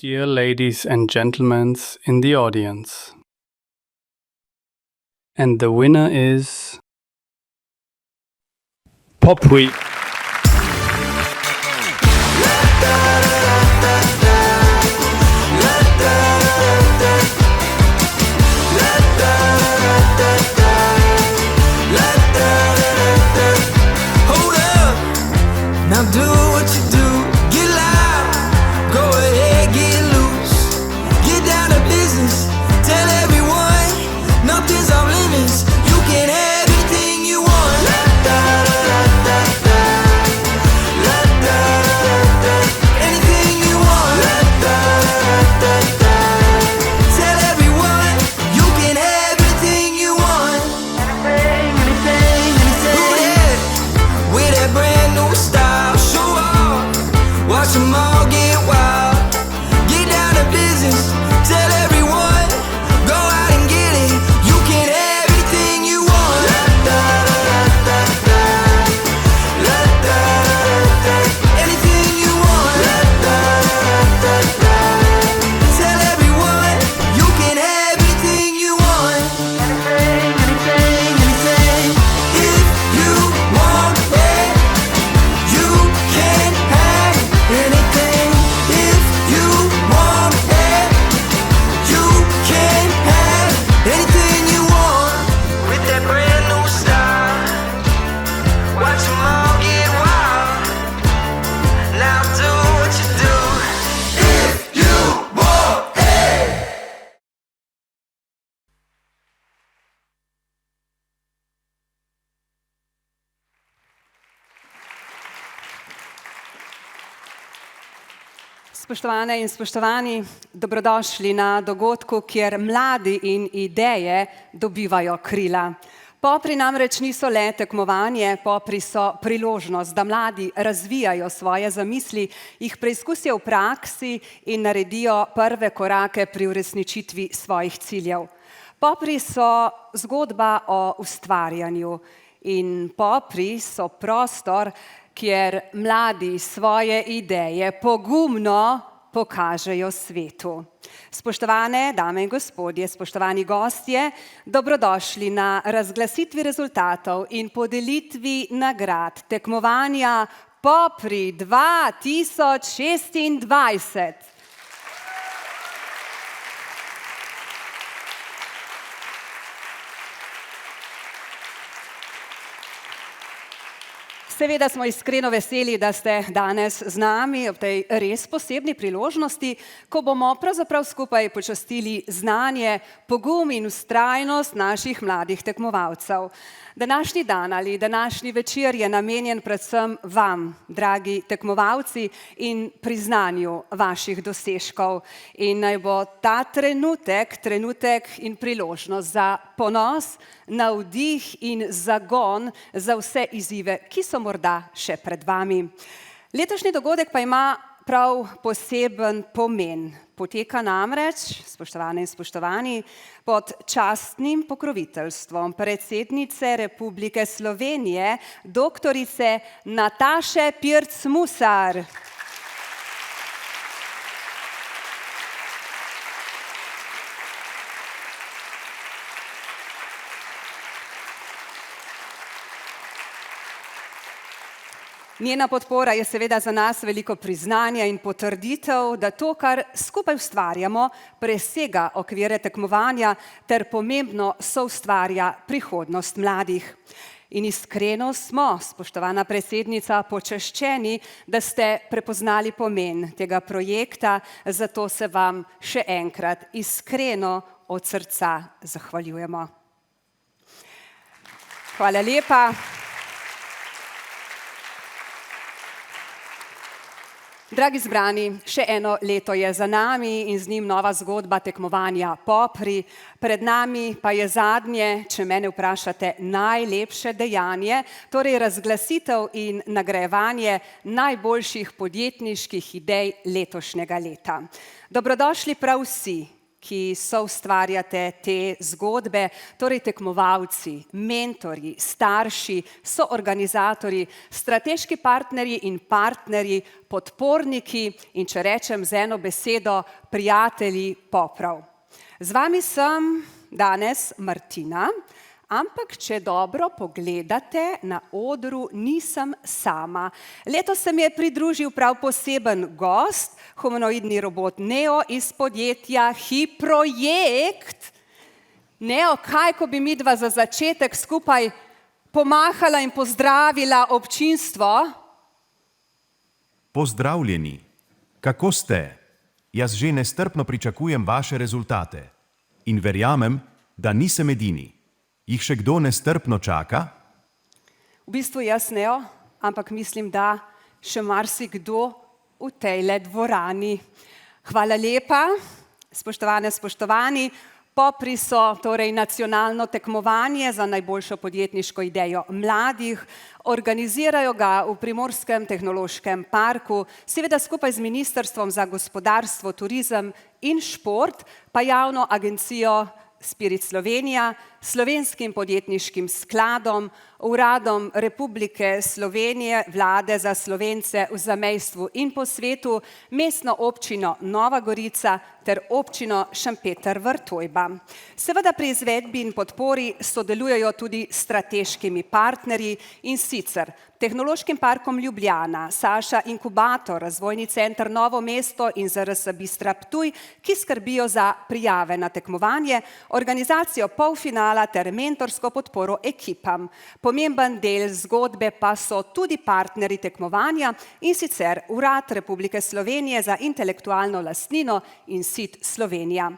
Dear ladies and gentlemen in the audience. And the winner is Popri. Hold up, now do what you do. Get loud, go ahead, get loose. Get down to business, tell everyone nothing's off limits. You can have anything you want. Anything you want. Tell everyone you can have anything you want. Anything. Who that? With that brand new style, show off. Watch them all get wild. Get down to business, tell everyone, go out and get it. You can have anything you want. Anything you want. Tell everyone you can have anything you want. Anything. If you want it, you can have anything. If you want it, you can have anything you want. With that brand new style, watch them all get wild. Now do what you do. If you want it. Spoštovane in spoštovani, dobrodošli na dogodku, kjer mladi in ideje dobivajo krila. Popri namreč niso le tekmovanje, popri so priložnost, da mladi razvijajo svoje zamisli, jih preizkusijo v praksi in naredijo prve korake pri uresničitvi svojih ciljev. Popri so zgodba o ustvarjanju in popri so prostor, kjer mladi svoje ideje pogumno pokažejo svetu. Spoštovane dame in gospodje, spoštovani gostje, dobrodošli na razglasitvi rezultatov in podelitvi nagrad tekmovanja Popri 2026. Seveda smo iskreno veseli, da ste danes z nami ob tej res posebni priložnosti, ko bomo pravzaprav skupaj počastili znanje, pogum in vztrajnost naših mladih tekmovalcev. Današnji dan ali današnji večer je namenjen predvsem vam, dragi tekmovalci, in priznanju vaših dosežkov. In naj bo ta trenutek in priložnost za ponos, navdih in zagon za vse izzive, ki so morda še pred vami. Letošnji dogodek pa ima prav poseben pomen. Poteka namreč, spoštovane in spoštovani, pod častnim pokroviteljstvom predsednice Republike Slovenije, doktorice Nataše Pirc Musar. Njena podpora je seveda za nas veliko priznanja in potrditev, da to, kar skupaj ustvarjamo, presega okvire tekmovanja ter pomembno soustvarja prihodnost mladih. In iskreno smo, spoštovana predsednica, počaščeni, da ste prepoznali pomen tega projekta, zato se vam še enkrat iskreno od srca zahvaljujemo. Hvala lepa. Dragi zbrani, še eno leto je za nami in z njim nova zgodba tekmovanja Popri. Pred nami pa je zadnje, če mene vprašate, najlepše dejanje, torej razglasitev in nagrajevanje najboljših podjetniških idej letošnjega leta. Dobrodošli prav vsi, ki soustvarjate te zgodbe, torej tekmovalci, mentorji, starši, soorganizatorji, strateški partnerji in partnerji, podporniki in če rečem z eno besedo, prijatelji poprav. Z vami sem danes Martina, ampak če dobro pogledate, na odru nisem sama. Letos se mi je pridružil prav poseben gost, humanoidni robot Neo iz podjetja HiProjekt. Neo, kaj, ko bi midva za začetek skupaj pomahala in pozdravila občinstvo? Pozdravljeni. Kako ste? Jaz že nestrpno pričakujem vaše rezultate. In verjamem, da nisem edini. Jih še kdo nestrpno čaka? V bistvu jaz Neo, ampak mislim, da še marsikdo v tejle dvorani. Hvala lepa, spoštovane, spoštovani. Popri so torej nacionalno tekmovanje za najboljšo podjetniško idejo mladih. Organizirajo ga v Primorskem tehnološkem parku, seveda skupaj z Ministrstvom za gospodarstvo, turizem in šport, pa javno agencijo Spirit Slovenija, Slovenskim podjetniškim skladom, Uradom Republike Slovenije, Vlade za Slovence v zamejstvu in po svetu, Mestno občino Nova Gorica ter občino Šempeter-Vrtojba. Seveda pri izvedbi in podpori sodelujejo tudi s strateškimi partnerji in sicer Tehnološkim parkom Ljubljana, Saša Inkubator, Razvojni center Novo mesto in ZRS Bistra Ptuj, ki skrbijo za prijave na tekmovanje, organizacijo polfinala ter mentorsko podporo ekipam. Pomemben del zgodbe pa so tudi partnerji tekmovanja in sicer Urad Republike Slovenije za intelektualno lastnino in SIT Slovenija.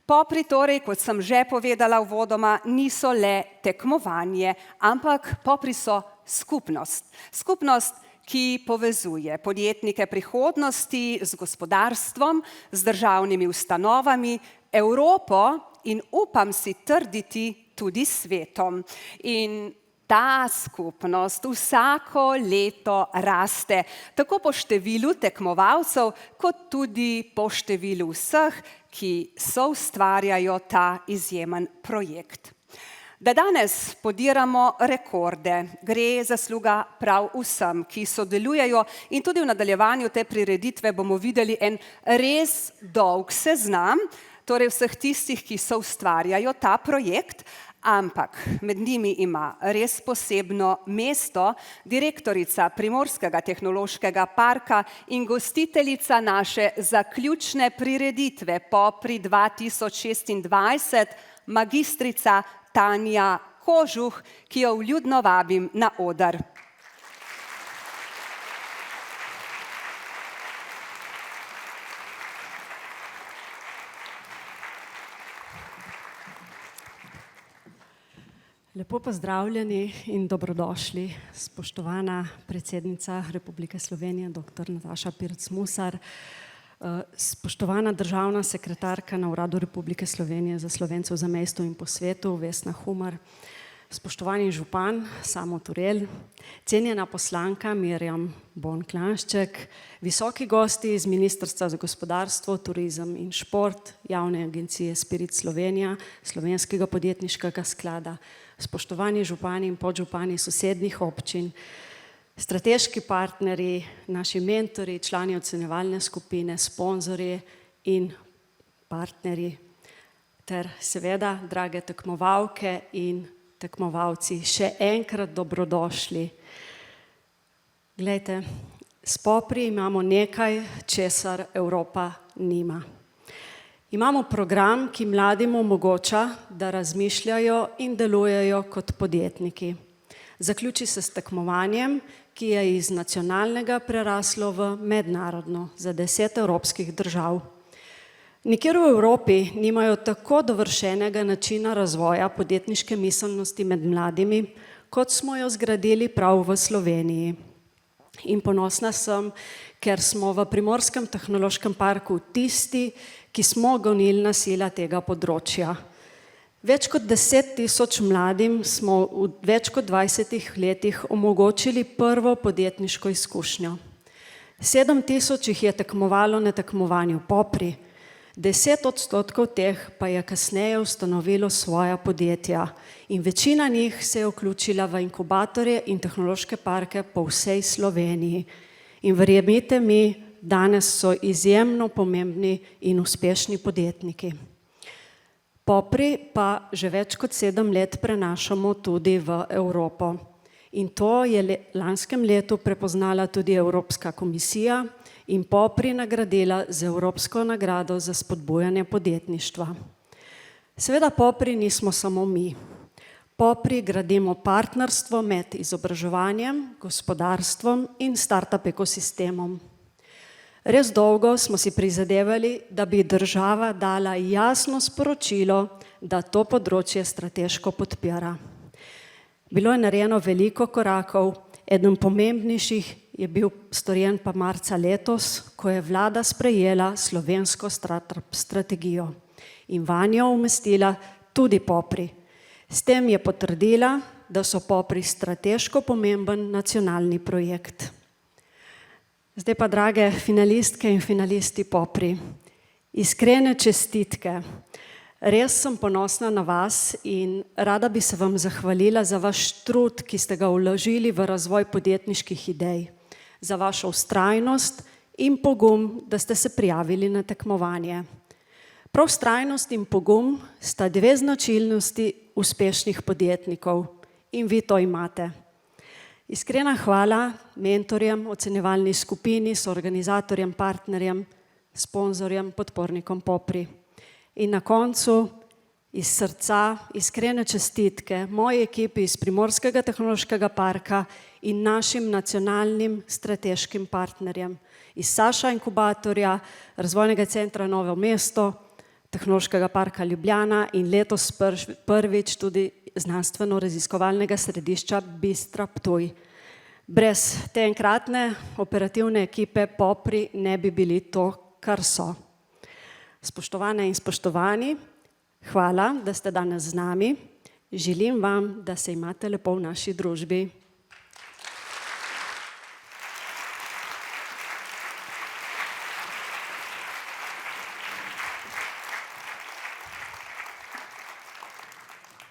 Popri torej, kot sem že povedala uvodoma, niso le tekmovanje, ampak popri so skupnost. Skupnost, ki povezuje podjetnike prihodnosti z gospodarstvom, z državnimi ustanovami, Evropo in upam si trditi tudi svetom. In ta skupnost vsako leto raste, tako po številu tekmovalcev, kot tudi po številu vseh, ki soustvarjajo ta izjemen projekt. Da danes podiramo rekorde, gre zasluga prav vsem, ki sodelujejo in tudi v nadaljevanju te prireditve bomo videli en res dolg seznam, torej vseh tistih, ki soustvarjajo ta projekt, ampak med njimi ima res posebno mesto direktorica Primorskega tehnološkega parka in gostiteljica naše zaključne prireditve Popri 2026, magistrica Tanja Kožuh, ki jo vljudno vabim na oder. Lepo pozdravljeni in dobrodošli, spoštovana predsednica Republike Slovenije, dr. Nataša Pirc Musar, spoštovana državna sekretarka na Uradu Republike Slovenije za Slovence v zamejstvu in po svetu, Vesna Humar, spoštovani župan Samo Turel, cenjena poslanka Mirjam Bon Klanšček, visoki gosti iz Ministrstva za gospodarstvo, turizem in šport, javne agencije Spirit Slovenija, Slovenskega podjetniškega sklada, spoštovani župani in podžupani sosednjih občin, strateški partnerji, naši mentorji, člani ocenjevalne skupine, sponzorji in partnerji ter seveda drage tekmovalke in tekmovalci, še enkrat dobrodošli. Glejte, s Popri imamo nekaj, česar Evropa nima. Imamo program, ki mladim omogoča, da razmišljajo in delujejo kot podjetniki. Zaključi se s tekmovanjem, ki je iz nacionalnega preraslo v mednarodno za 10 evropskih držav. Nikjer v Evropi nimajo tako dovršenega načina razvoja podjetniške miselnosti med mladimi, kot smo jo zgradili prav v Sloveniji. In ponosna sem, ker smo v Primorskem tehnološkem parku tisti, ki smo gonilna sila tega področja. Več kot 10.000 mladim smo v več kot 20 letih omogočili prvo podjetniško izkušnjo. 7.000 jih je tekmovalo na tekmovanju Popri, 10% teh pa je kasneje ustanovilo svoja podjetja in večina njih se je vključila v inkubatorje in tehnološke parke po vsej Sloveniji. In verjemite mi, danes so izjemno pomembni in uspešni podjetniki. Popri pa že več kot 7 let prenašamo tudi v Evropo. In to je lanskem letu prepoznala tudi Evropska komisija in Popri nagradila z Evropsko nagrado za spodbujanje podjetništva. Seveda Popri nismo samo mi. Popri gradimo partnerstvo med izobraževanjem, gospodarstvom in startup ekosistemom. Res dolgo smo si prizadevali, da bi država dala jasno sporočilo, da to področje strateško podpira. Bilo je narejeno veliko korakov, eden pomembnejših je bil storjen pa marca letos, ko je vlada sprejela slovensko strategijo in vanjo umestila tudi Popri. S tem je potrdila, da so Popri strateško pomemben nacionalni projekt. Zdaj pa, drage finalistke in finalisti Popri, iskrene čestitke. Res sem ponosna na vas in rada bi se vam zahvalila za vaš trud, ki ste ga vložili v razvoj podjetniških idej, za vašo vztrajnost in pogum, da ste se prijavili na tekmovanje. Prav vztrajnost in pogum sta 2 značilnosti uspešnih podjetnikov in vi to imate. Iskrena hvala mentorjem, ocenjevalni skupini, soorganizatorjem, partnerjem, sponzorjem, podpornikom Popri. In na koncu iz srca iskrene čestitke moji ekipi iz Primorskega tehnološkega parka in našim nacionalnim strateškim partnerjem iz Saša inkubatorja, Razvojnega centra Novo mesto, Tehnološkega parka Ljubljana in letos prvič tudi znanstveno-raziskovalnega središča Bistra Ptuj. Brez te enkratne operativne ekipe Popri ne bi bili to, kar so. Spoštovane in spoštovani, hvala, da ste danes z nami. Želim vam, da se imate lepo v naši družbi.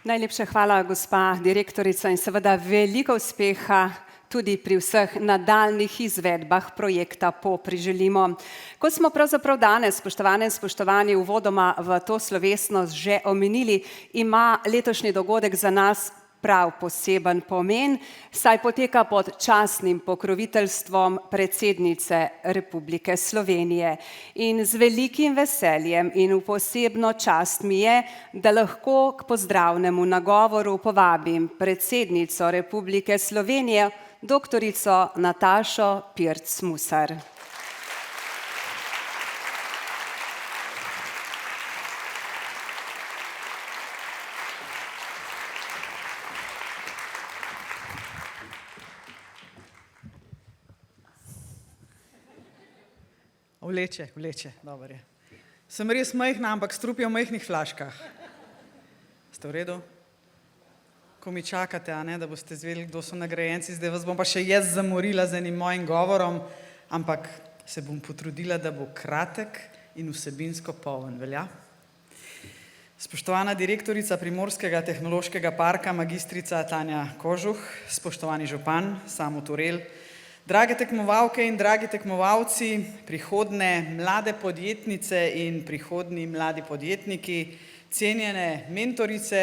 Najlepša hvala, gospa direktorica, in seveda veliko uspeha tudi pri vseh nadaljnjih izvedbah projekta Popri želimo. Kot smo pravzaprav danes, spoštovane in spoštovani, uvodoma v to slovesnost že omenili, ima letošnji dogodek za nas prav poseben pomen, saj poteka pod častnim pokroviteljstvom predsednice Republike Slovenije. In z velikim veseljem in v posebno čast mi je, da lahko k pozdravnemu nagovoru povabim predsednico Republike Slovenije, doktorico Natašo Pirc Musar. Vleče, dobro je. Sem res majhna, ampak strup je v majhnih flaškah. Ste v redu? Ko mi čakate, a ne, da boste izvedeli, kdo so nagrajenci, zdaj vas bom pa še jaz zamorila z enim mojim govorom, ampak se bom potrudila, da bo kratek in vsebinsko poln, velja? Spoštovana direktorica Primorskega tehnološkega parka, magistrica Tanja Kožuh, spoštovani župan Samo Turel, drage tekmovalke in dragi tekmovalci, prihodne mlade podjetnice in prihodni mladi podjetniki, cenjene mentorice,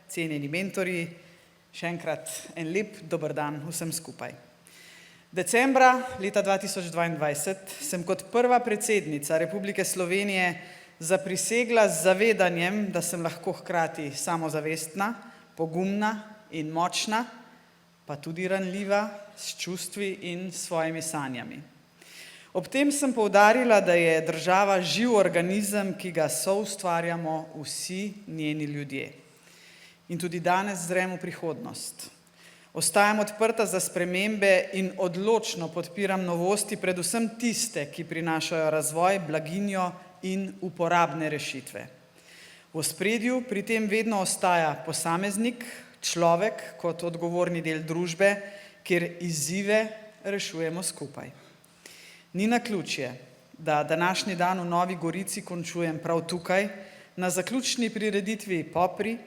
cenjeni mentori, še enkrat en lep dober dan vsem skupaj. Decembra leta 2022 sem kot prva predsednica Republike Slovenije zaprisegla z zavedanjem, da sem lahko hkrati samozavestna, pogumna in močna, pa tudi ranljiva, s čustvi in svojimi sanjami. Ob tem sem poudarila, da je država živ organizem, ki ga soustvarjamo vsi njeni ljudje. In tudi danes zrem v prihodnost. Ostajam odprta za spremembe in odločno podpiram novosti, predvsem tiste, ki prinašajo razvoj, blaginjo in uporabne rešitve. V ospredju pri tem vedno ostaja posameznik, človek kot odgovorni del družbe, kjer izzive rešujemo skupaj. Ni naključje, da današnji dan v Novi Gorici končujem prav tukaj, na zaključni prireditvi Popri,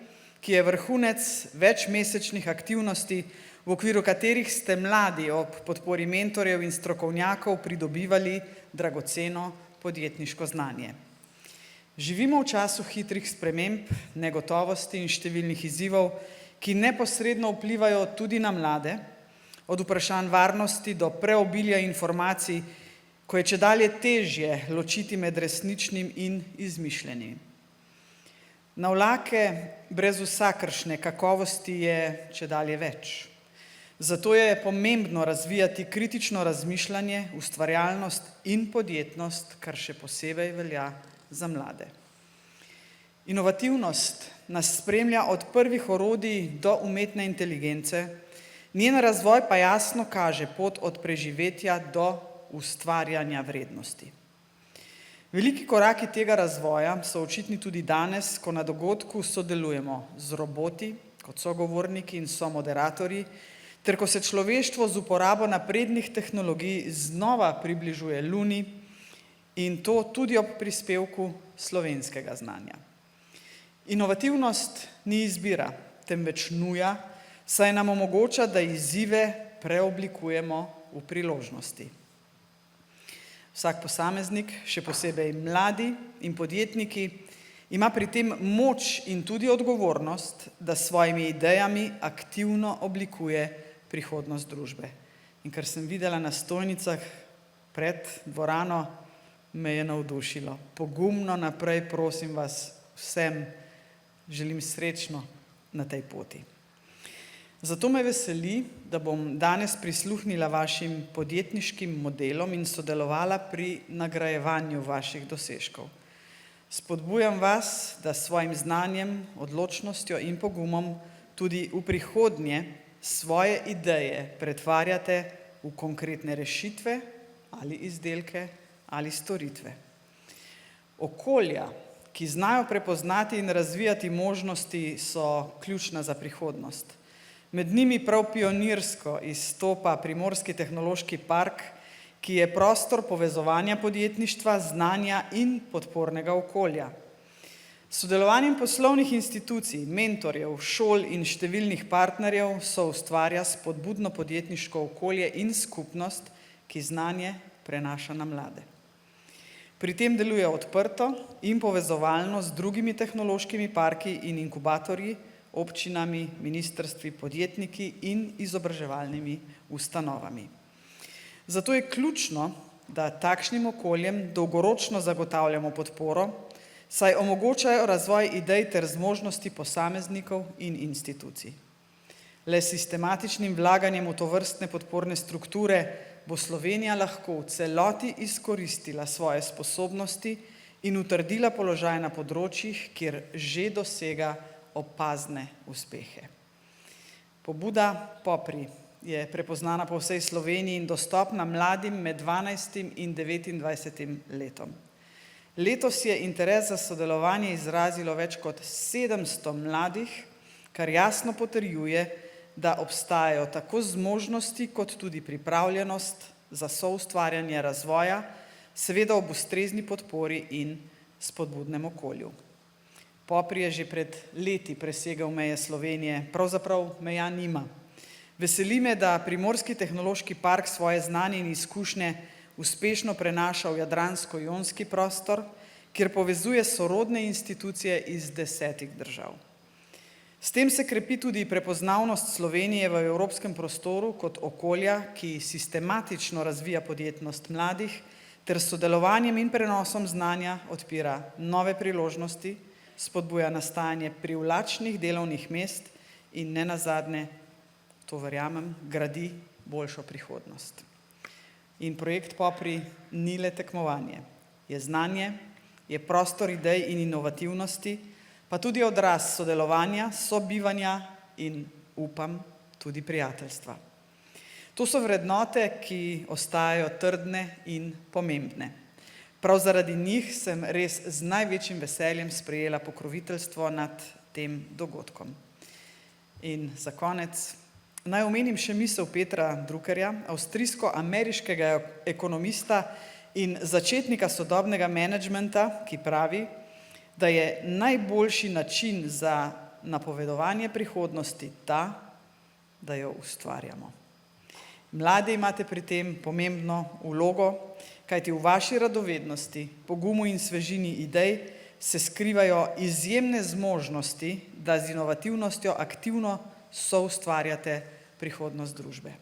ki je vrhunec večmesečnih aktivnosti, v okviru katerih ste mladi ob podpori mentorjev in strokovnjakov pridobivali dragoceno podjetniško znanje. Živimo v času hitrih sprememb, negotovosti in številnih izzivov, ki neposredno vplivajo tudi na mlade, od vprašanj varnosti do preobilja informacij, ko je čedalje težje ločiti med resničnim in izmišljenim. Navlake brez vsakršne kakovosti je čedalje več. Zato je pomembno razvijati kritično razmišljanje, ustvarjalnost in podjetnost, kar še posebej velja za mlade. Inovativnost nas spremlja od prvih orodij do umetne inteligence, njen razvoj pa jasno kaže pot od preživetja do ustvarjanja vrednosti. Veliki koraki tega razvoja so očitni tudi danes, ko na dogodku sodelujemo z roboti kot sogovorniki in somoderatorji, ter ko se človeštvo z uporabo naprednih tehnologij znova približuje Luni in to tudi ob prispevku slovenskega znanja. Inovativnost ni izbira, temveč nuja, saj nam omogoča, da izzive preoblikujemo v priložnosti. Vsak posameznik, še posebej mladi in podjetniki, ima pri tem moč in tudi odgovornost, da s svojimi idejami aktivno oblikuje prihodnost družbe. In kar sem videla na stojnicah pred dvorano, me je navdušilo. Pogumno naprej, prosim vas, vsem želim srečno na tej poti. Zato me veseli, da bom danes prisluhnila vašim podjetniškim modelom in sodelovala pri nagrajevanju vaših dosežkov. Spodbujam vas, da s svojim znanjem, odločnostjo in pogumom tudi v prihodnje svoje ideje pretvarjate v konkretne rešitve ali izdelke ali storitve. Okolja, ki znajo prepoznati in razvijati možnosti, so ključna za prihodnost. Med njimi prav pionirsko izstopa Primorski tehnološki park, ki je prostor povezovanja podjetništva, znanja in podpornega okolja. S sodelovanjem poslovnih institucij, mentorjev, šol in številnih partnerjev soustvarja spodbudno podjetniško okolje in skupnost, ki znanje prenaša na mlade. Pri tem deluje odprto in povezovalno z drugimi tehnološkimi parki in inkubatorji, občinami, ministrstvi, podjetniki in izobraževalnimi ustanovami. Zato je ključno, da takšnim okoljem dolgoročno zagotavljamo podporo, saj omogočajo razvoj idej ter zmožnosti posameznikov in institucij. Le s sistematičnim vlaganjem v tovrstne podporne strukture bo Slovenija lahko v celoti izkoristila svoje sposobnosti in utrdila položaj na področjih, kjer že dosega opazne uspehe. Pobuda Popri je prepoznana po vsej Sloveniji in dostopna mladim med 12 in 29 letom. Letos je interes za sodelovanje izrazilo več kot 700 mladih, kar jasno potrjuje, da obstajajo tako zmožnosti kot tudi pripravljenost za soustvarjanje razvoja, seveda ob ustrezni podpori in spodbudnem okolju. Popri je že pred leti presegel meje Slovenije, pravzaprav meja nima. Veseli me, da Primorski tehnološki park svoje znanje in izkušnje uspešno prenaša v jadransko-jonski prostor, kjer povezuje sorodne institucije iz 10 držav. S tem se krepi tudi prepoznavnost Slovenije v evropskem prostoru kot okolja, ki sistematično razvija podjetnost mladih, ter s sodelovanjem in prenosom znanja odpira nove priložnosti, spodbuja nastajanje privlačnih delovnih mest in nenazadnje, to verjamem, gradi boljšo prihodnost. In projekt Popri ni le tekmovanje. Je znanje, je prostor idej in inovativnosti, pa tudi odraz sodelovanja, sobivanja in, upam, tudi prijateljstva. To so vrednote, ki ostajajo trdne in pomembne. Prav zaradi njih sem res z največjim veseljem sprejela pokroviteljstvo nad tem dogodkom. In za konec naj omenim še misel Petra Druckerja, avstrijsko-ameriškega ekonomista, in začetnika sodobnega menedžmenta, ki pravi, da je najboljši način za napovedovanje prihodnosti ta, da jo ustvarjamo. Mladi imate pri tem pomembno vlogo, kajti v vaši radovednosti, pogumu in svežini idej se skrivajo izjemne zmožnosti, da z inovativnostjo aktivno soustvarjate prihodnost družbe.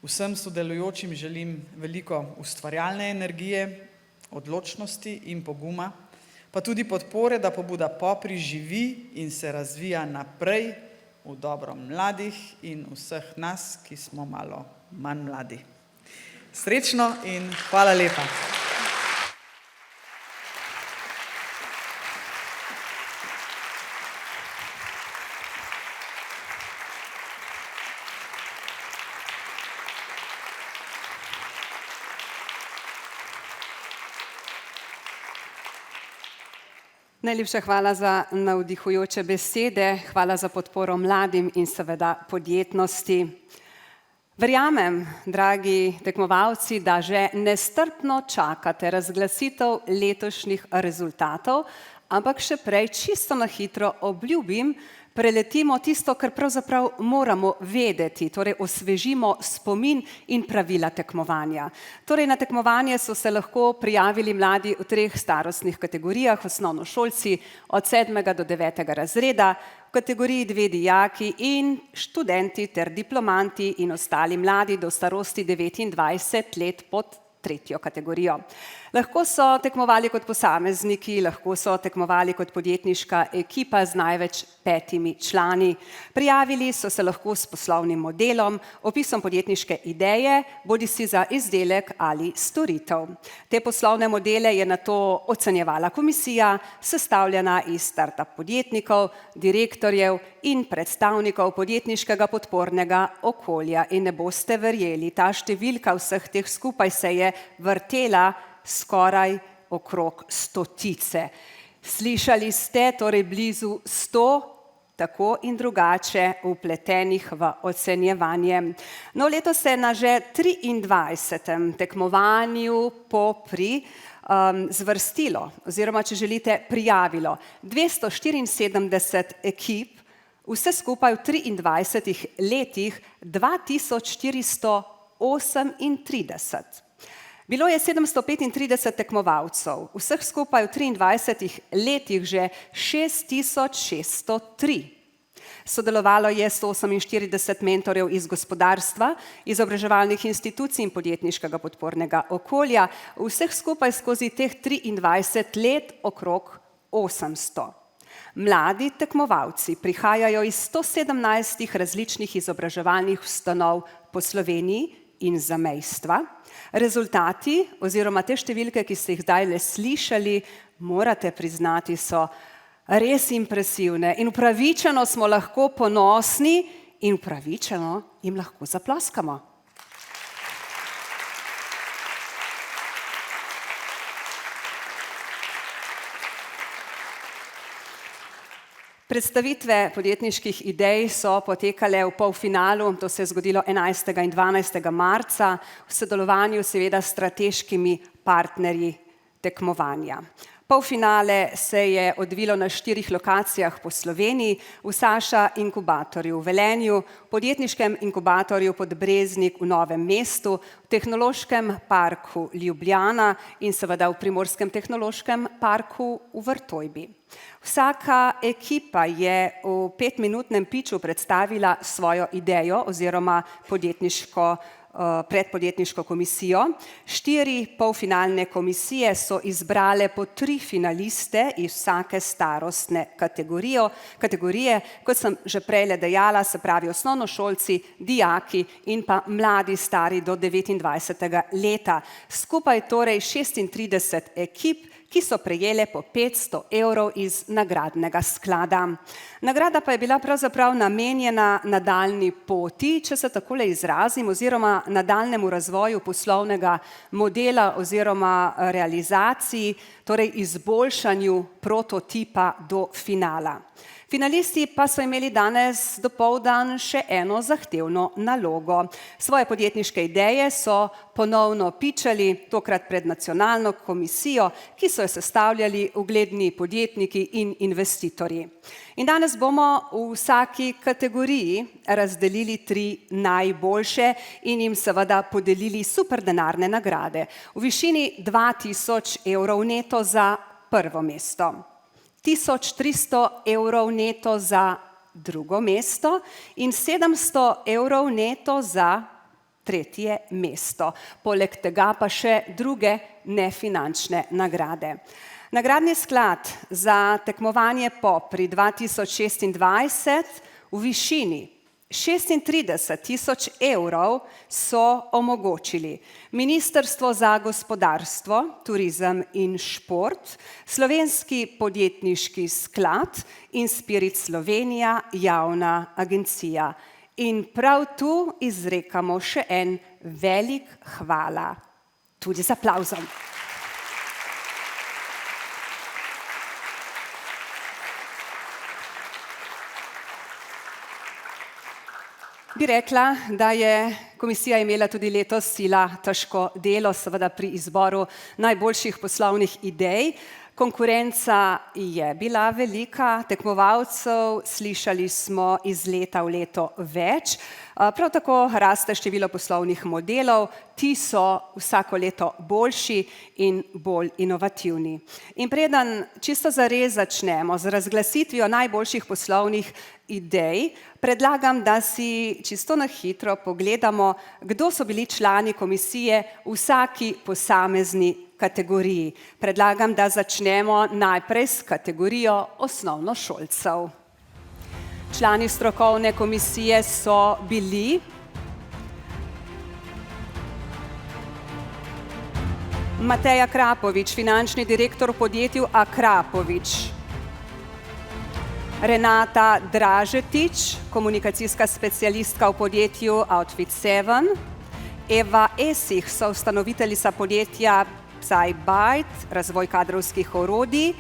Vsem sodelujočim želim veliko ustvarjalne energije, odločnosti in poguma, pa tudi podpore, da pobuda Popri živi in se razvija naprej v dobro mladih in vseh nas, ki smo malo manj mladi. Srečno in hvala lepa. Najlepša hvala za navdihujoče besede, hvala za podporo mladim in seveda podjetnosti. Verjamem, dragi tekmovalci, da že nestrpno čakate razglasitev letošnjih rezultatov, ampak še prej čisto na hitro obljubim, preletimo tisto, kar pravzaprav moramo vedeti, torej osvežimo spomin in pravila tekmovanja. Torej na tekmovanje so se lahko prijavili mladi v 3 starostnih kategorijah, osnovnošolci od 7. do 9. razreda, v kategoriji 2 dijaki in študenti ter diplomanti in ostali mladi do starosti 29 let pod 3. kategorijo. Lahko so tekmovali kot posamezniki, lahko so tekmovali kot podjetniška ekipa z največ 5 člani. Prijavili so se lahko s poslovnim modelom, opisom podjetniške ideje, bodisi za izdelek ali storitev. Te poslovne modele je nato ocenjevala komisija, sestavljena iz startup podjetnikov, direktorjev in predstavnikov podjetniškega podpornega okolja. In ne boste verjeli, ta številka vseh teh skupaj se je vrtela skoraj okrog 100. Slišali ste, torej blizu 100, tako in drugače vpletenih v ocenjevanje. No, letos se na že 23. tekmovanju Popri zvrstilo, oziroma če želite prijavilo, 274 ekip, vse skupaj v 23 letih 2438. Bilo je 735 tekmovalcev, vseh skupaj v 23 letih že 6603. Sodelovalo je 148 mentorjev iz gospodarstva, izobraževalnih institucij in podjetniškega podpornega okolja, vseh skupaj skozi teh 23 let okrog 800. Mladi tekmovalci prihajajo iz 117 različnih izobraževalnih ustanov po Sloveniji in zamejstva. Rezultati oziroma te številke, ki ste jih zdaj le slišali, morate priznati, so res impresivne in upravičeno smo lahko ponosni in upravičeno jim lahko zaploskamo. Predstavitve podjetniških idej so potekale v polfinalu, to se je zgodilo 11. in 12. marca, v sodelovanju seveda s strateškimi partnerji tekmovanja. Polfinale se je odvilo na 4 lokacijah po Sloveniji, v Saša inkubatorju v Velenju, podjetniškem inkubatorju Podbreznik v Novem mestu, v tehnološkem parku Ljubljana in seveda v Primorskem tehnološkem parku v Vrtojbi. Vsaka ekipa je v 5-minutnem pitchu predstavila svojo idejo oziroma predpodjetniško komisijo. 4 polfinalne komisije so izbrale po 3 finaliste iz vsake starostne kategorije, kot sem že prej dejala, se pravi osnovnošolci, dijaki in pa mladi stari do 29. leta. Skupaj torej 36 ekip, ki so prejele po 500 evrov iz nagradnega sklada. Nagrada pa je bila pravzaprav namenjena nadaljnji poti, če se takole izrazim, oziroma nadaljnjemu razvoju poslovnega modela oziroma realizaciji, torej izboljšanju prototipa do finala. Finalisti pa so imeli danes dopoldan še eno zahtevno nalogo. Svoje podjetniške ideje so ponovno pičali, tokrat pred nacionalno komisijo, ki so jo sestavljali ugledni podjetniki in investitorji. In danes bomo v vsaki kategoriji razdelili 3 najboljše in jim seveda podelili super denarne nagrade v višini 2000 evrov neto za prvo mesto, 1300 evrov neto za drugo mesto in 700 evrov neto za tretje mesto. Poleg tega pa še druge nefinančne nagrade. Nagradni sklad za tekmovanje Popri 2026 v višini 36 000 evrov so omogočili Ministrstvo za gospodarstvo, turizem in šport, Slovenski podjetniški sklad in Spirit Slovenija javna agencija. In prav tu izrekamo še en velik hvala, tudi z aplavzom. Bi rekla, da je komisija imela tudi letos sila težko delo, seveda pri izboru najboljših poslovnih idej. Konkurenca je bila velika, tekmovalcev slišali smo iz leta v leto več. Prav tako raste število poslovnih modelov, ti so vsako leto boljši in bolj inovativni. In preden čisto zares začnemo z razglasitvijo najboljših poslovnih idej, predlagam, da si čisto na hitro pogledamo, kdo so bili člani komisije v vsaki posamezni kategoriji. Predlagam, da začnemo najprej s kategorijo osnovnošolcev. Člani strokovne komisije so bili Mateja Krapovič, finančni direktor v podjetju Akrapovič, Renata Dražetič, komunikacijska specialistka v podjetju Outfit 7, Eva Esih, soustanoviteljica podjetja Psybyte, razvoj kadrovskih orodij,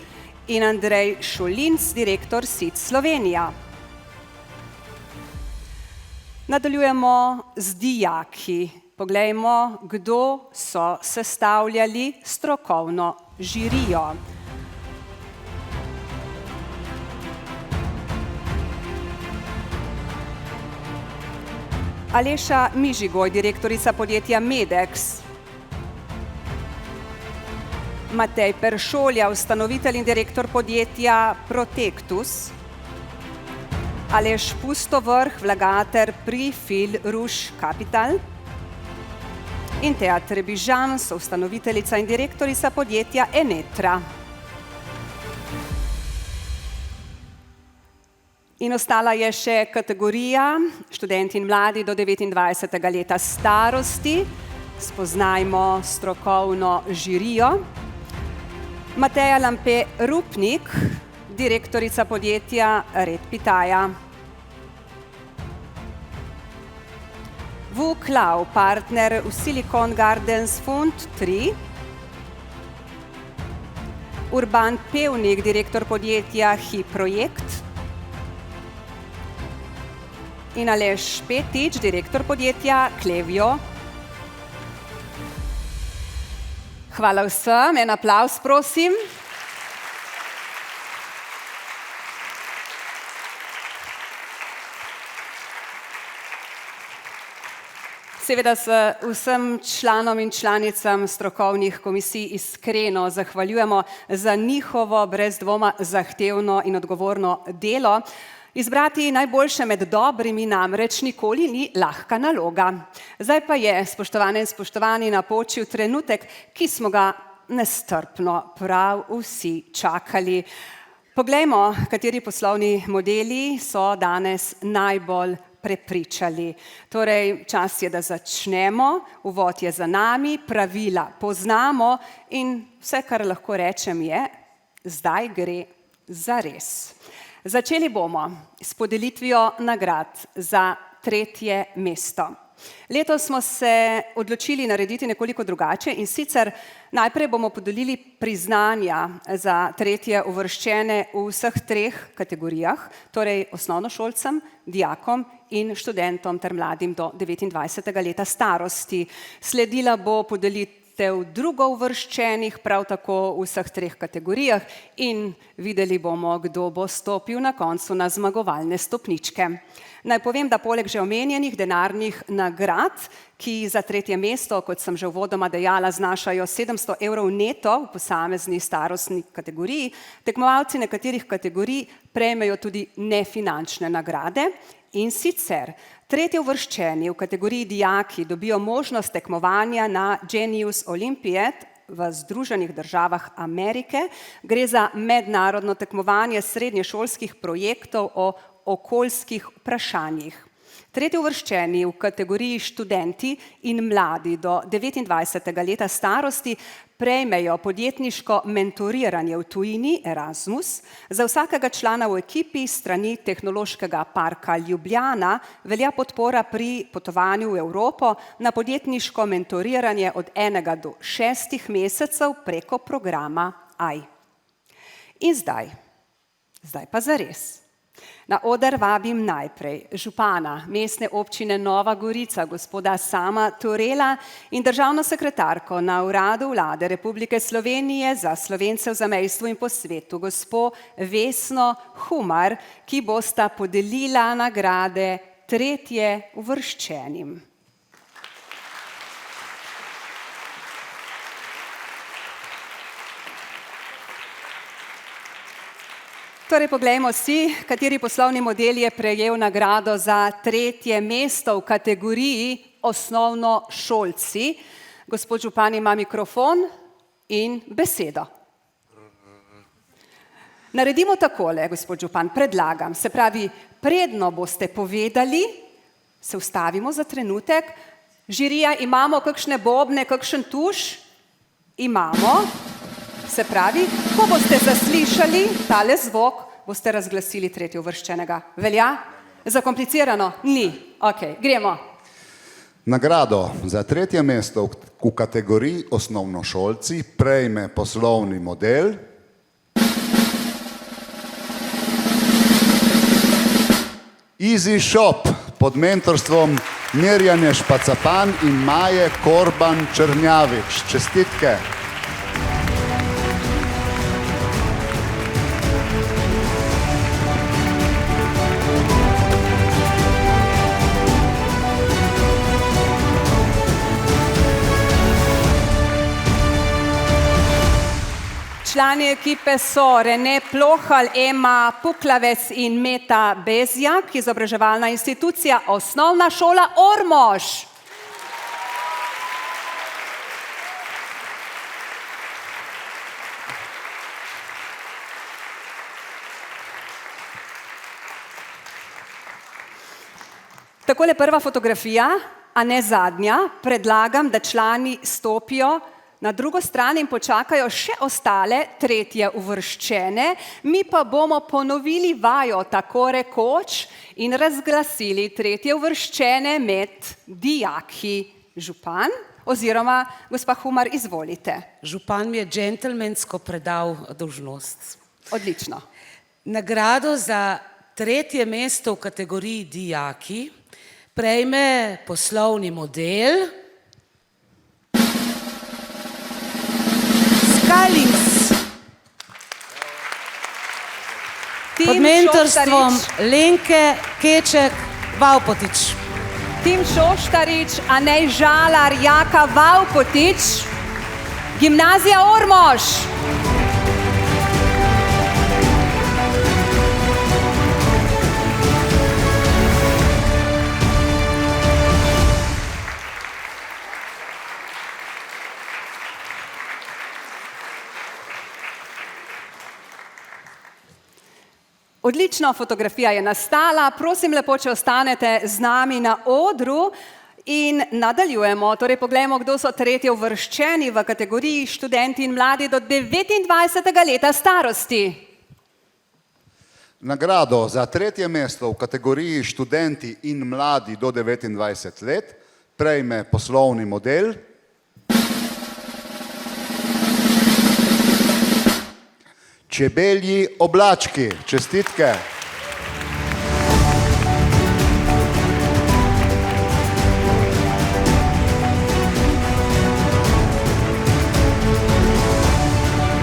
in Andrej Šulinc, direktor SID Slovenija. Nadaljujemo z dijaki. Poglejmo, kdo so sestavljali strokovno žirijo. Aleša Mižigoj, direktorica podjetja Medex. Matej Peršolja, ustanovitelj in direktor podjetja Protectus. Aleš Pustovrh, vlagatelj pri Fil Ruš Capital. In Teja Trebižan, soustanoviteljica in direktorica podjetja Enetra. In ostala je še kategorija študenti in mladi do 29. leta starosti. Spoznajmo strokovno žirijo. Mateja Lampe Rupnik, direktorica podjetja Red Pitaja. Vu Klau, partner v Silicon Gardens Fund 3. Urban Pevnik, direktor podjetja HiProjekt. In Aleš Petič, direktor podjetja Klevio. Hvala vsem, en aplavz, prosim. Seveda se vsem članom in članicam strokovnih komisij iskreno zahvaljujemo za njihovo brez dvoma zahtevno in odgovorno delo. Izbrati najboljše med dobrimi namreč nikoli ni lahka naloga. Zdaj pa je, spoštovane in spoštovani, napočil trenutek, ki smo ga nestrpno prav vsi čakali. Poglejmo, kateri poslovni modeli so danes najbolj prepričali. Torej, čas je, da začnemo, uvod je za nami, pravila poznamo in vse, kar lahko rečem, je, zdaj gre zares. Začeli bomo s podelitvijo nagrad za tretje mesto. Letos smo se odločili narediti nekoliko drugače in sicer najprej bomo podelili priznanja za tretje uvrščene v vseh treh kategorijah, torej osnovnošolcem, dijakom in študentom ter mladim do 29. leta starosti. Sledila bo podelitev drugouvrščenih, prav tako v vseh treh kategorijah in videli bomo, kdo bo stopil na koncu na zmagovalne stopničke. Naj povem, da poleg že omenjenih denarnih nagrad, ki za tretje mesto, kot sem že uvodoma dejala, znašajo 700 evrov neto v posamezni starostni kategoriji, tekmovalci nekaterih kategorij prejmejo tudi nefinančne nagrade. In sicer tretje uvrščeni v kategoriji dijaki dobijo možnost tekmovanja na Genius Olympiad v Združenih državah Amerike. Gre za mednarodno tekmovanje srednješolskih projektov o okoljskih vprašanjih. Tretje uvrščeni v kategoriji študenti in mladi do 29. leta starosti prejmejo podjetniško mentoriranje v tujini Erasmus. Za vsakega člana v ekipi strani Tehnološkega parka Ljubljana velja podpora pri potovanju v Evropo na podjetniško mentoriranje od 1 do 6 mesecev preko programa AI. In zdaj pa zares. Na oder vabim najprej župana Mestne občine Nova Gorica, gospoda Sama Torela in državno sekretarko na Uradu Vlade Republike Slovenije za Slovence v zamejstvu in po svetu, gospo Vesno Humar, ki bosta podelila nagrade tretje uvrščenim. Torej, poglejmo si, kateri poslovni model je prejel nagrado za tretje mesto v kategoriji osnovnošolci. Gospod župan ima mikrofon in besedo. Naredimo takole, gospod župan, predlagam. Se pravi, predno boste povedali, se ustavimo za trenutek. Žirija, imamo kakšne bobne, kakšen tuš? Imamo. Se pravi, ko boste zaslišali tale zvok, boste razglasili tretje uvrščenega. Velja? Zakomplicirano? Ni. Ok, gremo. Nagrado za tretje mesto v kategoriji osnovnošolci prejme poslovni model Easy Shop pod mentorstvom Mirjane Špacapan in Maje Korban Črnjavič. Čestitke. Člani ekipe so Rene Plohal, Ema Puklavec in Meta Bezjak, izobraževalna institucija Osnovna šola Ormož. Takole prva fotografija, a ne zadnja. Predlagam, da člani stopijo na drugo stran in počakajo še ostale tretje uvrščene. Mi pa bomo ponovili vajo tako rekoč in razglasili tretje uvrščene med dijaki. Župan oziroma gospa Humar, izvolite. Župan mi je džentelmensko predal dolžnost. Odlično. Nagrado za tretje mesto v kategoriji dijaki prejme poslovni model Skylings pod mentorstvom Lenke Keček Vaupotič. Tim Šoštarič, Anej Žalar, Jaka Vaupotič, Gimnazija Ormož. Odlična fotografija je nastala. Prosim lepo, če ostanete z nami na odru in nadaljujemo. Torej, poglejmo, kdo so tretje uvrščeni v kategoriji študenti in mladi do 29. leta starosti. Nagrado za tretje mesto v kategoriji študenti in mladi do 29 let prejme poslovni model. Čebelji oblački, čestitke.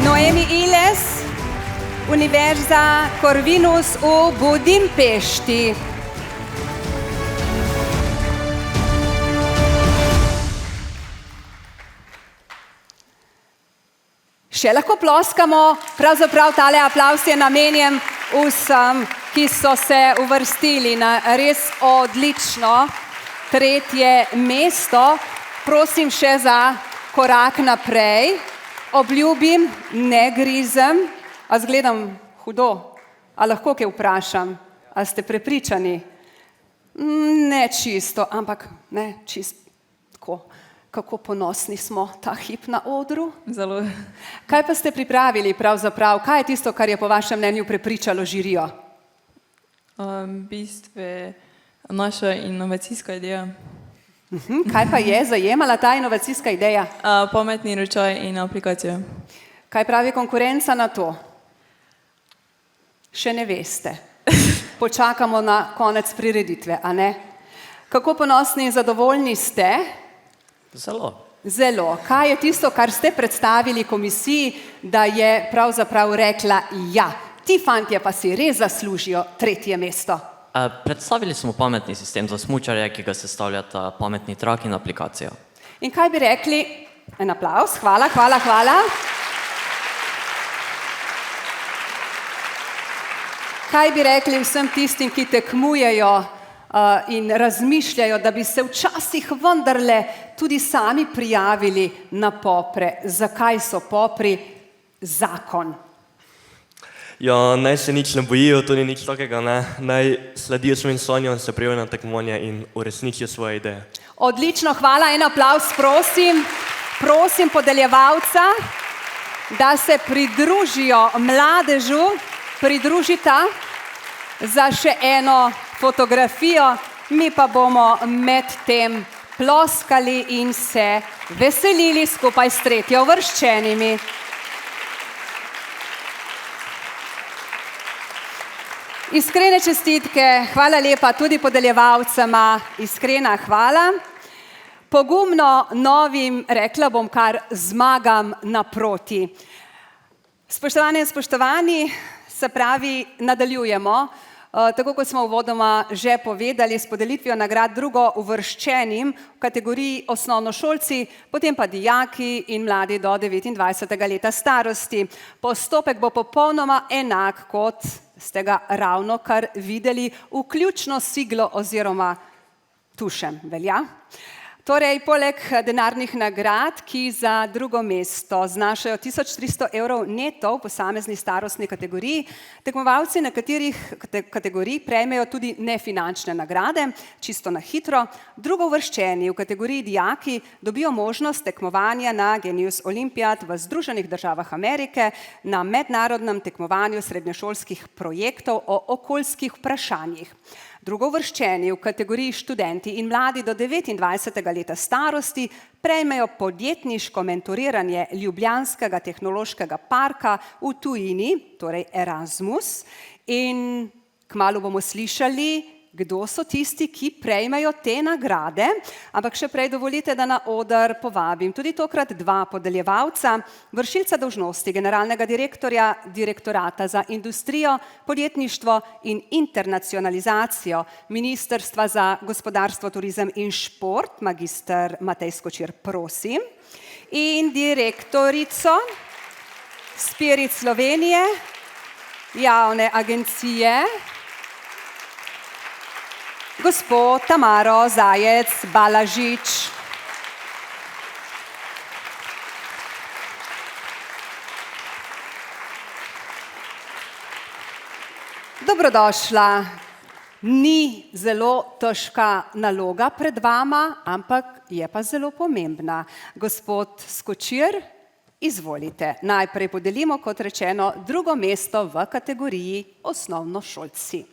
Noemi Iles, Univerza Corvinus v Budimpešti. Še lahko ploskamo, pravzaprav tale aplavz je namenjen vsem, ki so se uvrstili na res odlično 3. mesto. Prosim še za korak naprej. Obljubim, ne grizem. A zgledam hudo? A lahko kaj vprašam? A ste prepričani? Ne čisto, ampak ne čisto tako. Kako ponosni smo ta hip na odru? Zelo. Kaj pa ste pripravili pravzaprav? Kaj je tisto, kar je po vašem mnenju prepričalo žirijo? V bistvu naša inovacijska ideja. Kaj pa je zajemala ta inovacijska ideja? Pametni ročaj in aplikacija. Kaj pravi konkurenca na to? Še ne veste. Počakamo na konec prireditve, a ne? Kako ponosni in zadovoljni ste? Zelo. Zelo. Kaj je tisto, kar ste predstavili komisiji, da je pravzaprav rekla ja, ti fantje pa si res zaslužijo 3. mesto? Predstavili smo pametni sistem za smučarje, ki ga sestavljata pametni trak in aplikacija. In kaj bi rekli? En aplavz, hvala, hvala, hvala. Kaj bi rekli vsem tistim, ki tekmujejo in razmišljajo, da bi se včasih vendarle tudi sami prijavili na popre? Zakaj so popri? Zakon. Ja, naj se nič ne bojijo, to ni nič takega, ne. Naj sledijo svojim sanjam, se prijavijo na tekmovanje in uresničijo svoje ideje. Odlično, hvala, en aplavz, prosim. Prosim podeljevalca, da se pridružijo mladežu, pridružita za še eno fotografijo, mi pa bomo med tem ploskali in se veselili skupaj s 3. uvrščenimi. Iskrene čestitke, hvala lepa tudi podeljevalcema, iskrena hvala. Pogumno novim, rekla bom kar, zmagam naproti. Spoštovane in spoštovani, se pravi, nadaljujemo. Tako kot smo uvodoma že povedali, s podelitvijo nagrad drugouvrščenim v kategoriji osnovnošolci, potem pa dijaki in mladi do 29. leta starosti. Postopek bo popolnoma enak, kot ste ga ravnokar videli, vključno s siglo oziroma tušem, velja? Torej, poleg denarnih nagrad, ki za drugo mesto znašajo 1300 evrov neto v posamezni starostni kategoriji, tekmovalci nekaterih kategorij prejmejo tudi nefinančne nagrade, čisto na hitro. Drugouvrščeni v kategoriji dijaki dobijo možnost tekmovanja na Genius Olympiad v Združenih državah Amerike na mednarodnem tekmovanju srednješolskih projektov o okoljskih vprašanjih. Drugouvrščeni v kategoriji študenti in mladi do 29. leta starosti prejmejo podjetniško mentoriranje Ljubljanskega tehnološkega parka v tujini, torej Erasmus, in kmalu bomo slišali, kdo so tisti, ki prejmejo te nagrade, ampak še prej dovolite, da na oder povabim tudi tokrat 2 podeljevalca, vršilca dolžnosti generalnega direktorja Direktorata za industrijo, podjetništvo in internacionalizacijo Ministrstva za gospodarstvo, turizem in šport, magister Matej Skočir, prosim, in direktorico Spirit Slovenije, javne agencije, gospod Tamaro Zajec-Balažič. Dobrodošla. Ni zelo težka naloga pred vama, ampak je pa zelo pomembna. Gospod Skočir, izvolite. Najprej podelimo, kot rečeno, drugo mesto v kategoriji osnovnošolci.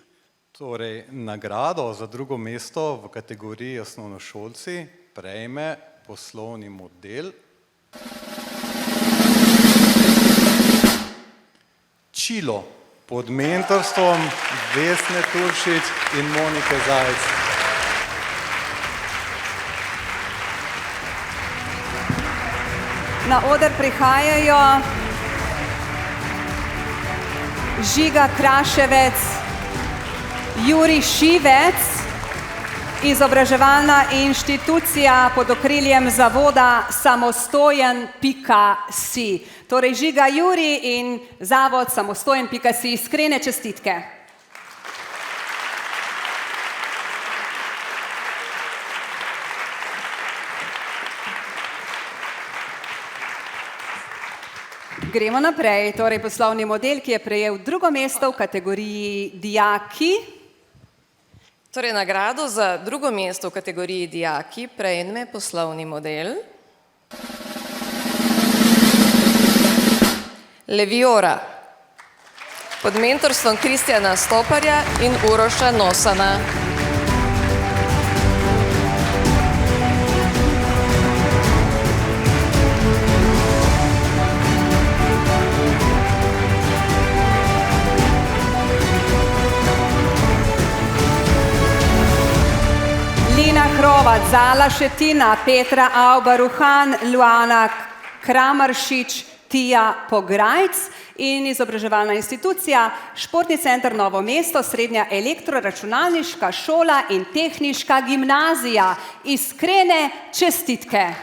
Torej, nagrado za drugo mesto v kategoriji osnovnošolci prejme poslovni model Čilo pod mentorstvom Vesne Turšič in Monike Zajec. Na oder prihajajo Žiga Kraševec, Jurij Šivec, izobraževalna inštitucija pod okriljem zavoda samostojen.si. Torej Žiga, Jurij in zavod samostojen.si, iskrene čestitke. Gremo naprej, torej poslovni model, ki je prejel drugo mesto v kategoriji dijaki. Torej nagrado za drugo mesto v kategoriji dijaki prejme poslovni model Leviora pod mentorstvom Kristjana Stoparja in Uroša Nosana. Hrovat, Zala Šetina, Petra Avba-Ruhan, Luana Kramaršič, Tija Pograjc in izobraževalna institucija Športni center Novo mesto, srednja elektroračunalniška šola in tehniška gimnazija. Iskrene čestitke.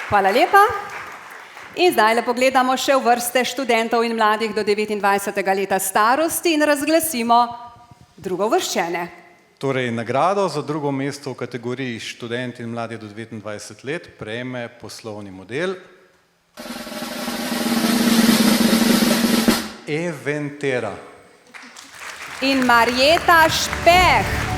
Hvala lepa. In zdaj le pogledamo še v vrste študentov in mladih do 29. leta starosti in razglasimo drugovrščene. Torej, nagrado za drugo mesto v kategoriji študenti in mladi do 29 let prejme poslovni model Eventera. In Marjeta Špeh.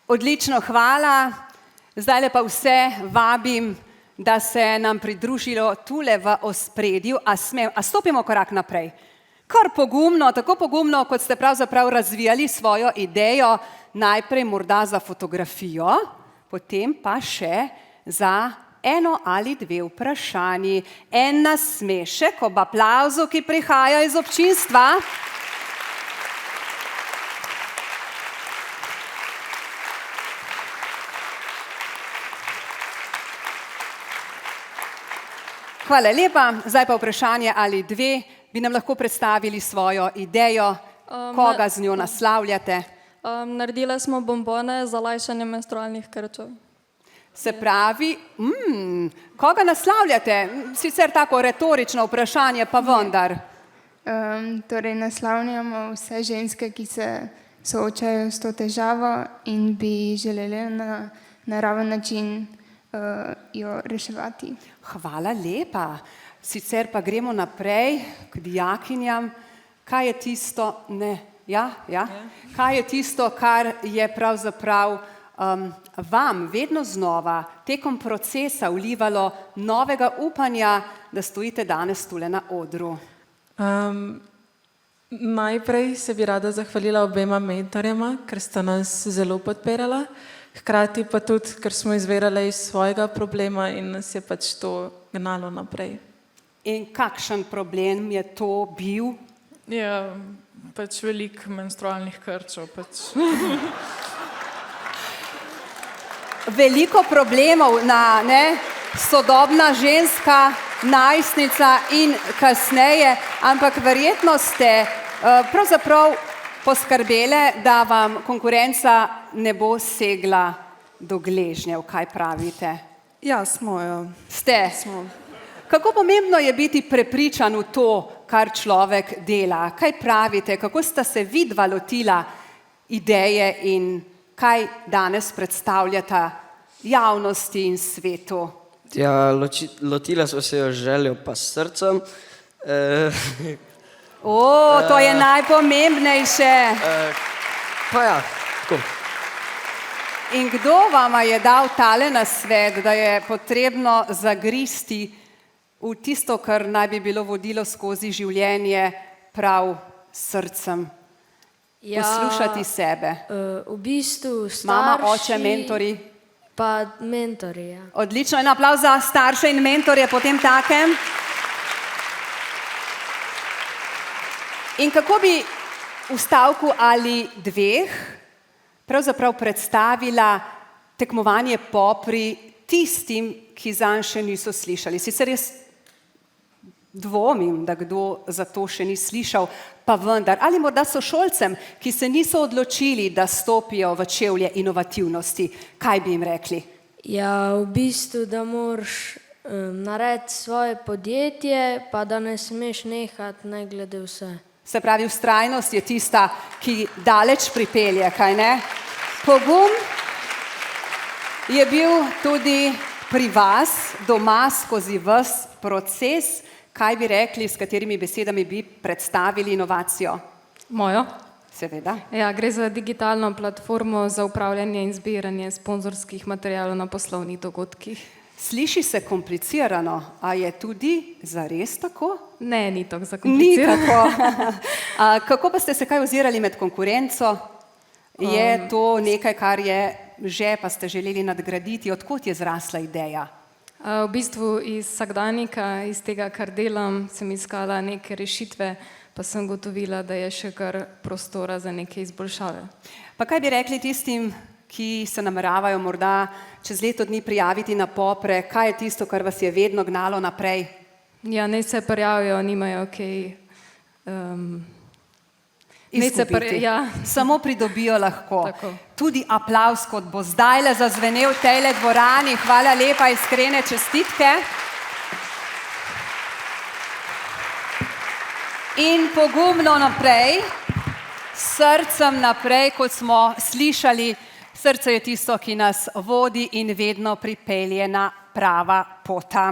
Odlično, hvala. Zdaj pa vse vabim, da se nam pridružilo tule v ospredju. A stopimo korak naprej? Kar pogumno, tako pogumno, kot ste pravzaprav razvijali svojo idejo, najprej morda za fotografijo, potem pa še za eno ali dve vprašanji. En nasmešek ob aplavzu, ki prihaja iz občinstva. Hvala lepa. Zdaj pa vprašanje ali dve. Bi nam lahko predstavili svojo idejo, koga z njo naslavljate? Naredila smo bombone za lajšanje menstrualnih krčev. Se pravi, koga naslavljate? Sicer tako retorično vprašanje, pa vendar. Torej naslavljamo vse ženske, ki se soočajo s to težavo in bi želeli na naraven način jo reševati. Hvala lepa. Sicer pa gremo naprej k dijakinjam. Kaj je tisto, kaj je tisto, kar je pravzaprav vam vedno znova tekom procesa vlivalo novega upanja, da stojite danes tule na odru? Najprej se bi rada zahvalila obema mentorjema, ker sta nas zelo podpirala. Hkrati pa tudi, ker smo izvirali iz svojega problema in nas je pač to gnalo naprej. In kakšen problem je to bil? Ja, pač veliko menstrualnih krčev. Veliko problemov na sodobna ženska, najstnica in kasneje, ampak verjetno ste pravzaprav poskrbele, da vam konkurenca ne bo segla do gležnjev. Kaj pravite? Ja, smo. Ste? Smo. Kako pomembno je biti prepričan v to, kar človek dela? Kaj pravite? Kako sta se vidva lotila ideje in kaj danes predstavljata javnosti in svetu? Ja, lotila sva se jo z željo pa s srcem. To je najpomembnejše. Pa ja, tako. In kdo vama je dal tale nasvet, da je potrebno zagristi v tisto, kar naj bi bilo vodilo skozi življenje, prav s srcem? Poslušati sebe. V bistvu starši... Mama, oče, mentori. Pa mentori, ja. Odlično, en aplavz za starše in mentorje potem takem. In kako bi v stavku ali dveh pravzaprav predstavila tekmovanje popri tistim, ki zanj še niso slišali? Sicer jaz dvomim, da kdo za to še ni slišal, pa vendar. Ali morda sošolcem, ki se niso odločili, da stopijo v čevlje inovativnosti. Kaj bi jim rekli? Ja, v bistvu, da moraš narediti svoje podjetje, pa da ne smeš nehati, ne glede vse. Se pravi, vztrajnost je tista, ki daleč pripelje, kaj ne? Pogum je bil tudi pri vas doma skozi ves proces. Kaj bi rekli, s katerimi besedami bi predstavili inovacijo? Mojo? Seveda. Ja, gre za digitalno platformo za upravljanje in zbiranje sponzorskih materialov na poslovnih dogodkih. Sliši se komplicirano, a je tudi zares tako? Ne, ni tako zakomplicirano. Ni tako. Kako pa ste se kaj ozirali med konkurenco? Je to nekaj, kar je že, pa ste želeli nadgraditi? Odkot je zrasla ideja? V bistvu iz vsakdanjika, iz tega, kar delam, sem iskala neke rešitve, pa sem gotovila, da je še kar prostora za neke izboljšave. Pa kaj bi rekli tistim, ki se nameravajo morda čez leto dni prijaviti na popre? Kaj je tisto, kar vas je vedno gnalo naprej? Ja, naj se prijavijo, nimajo kaj izgubiti. Samo pridobijo lahko. Tudi aplavz, kot bo zdajle zazvenel v tejle dvorani. Hvala lepa, iskrene čestitke. In pogumno naprej, s srcem naprej, kot smo slišali. Srce je tisto, ki nas vodi in vedno pripelje na prava pota.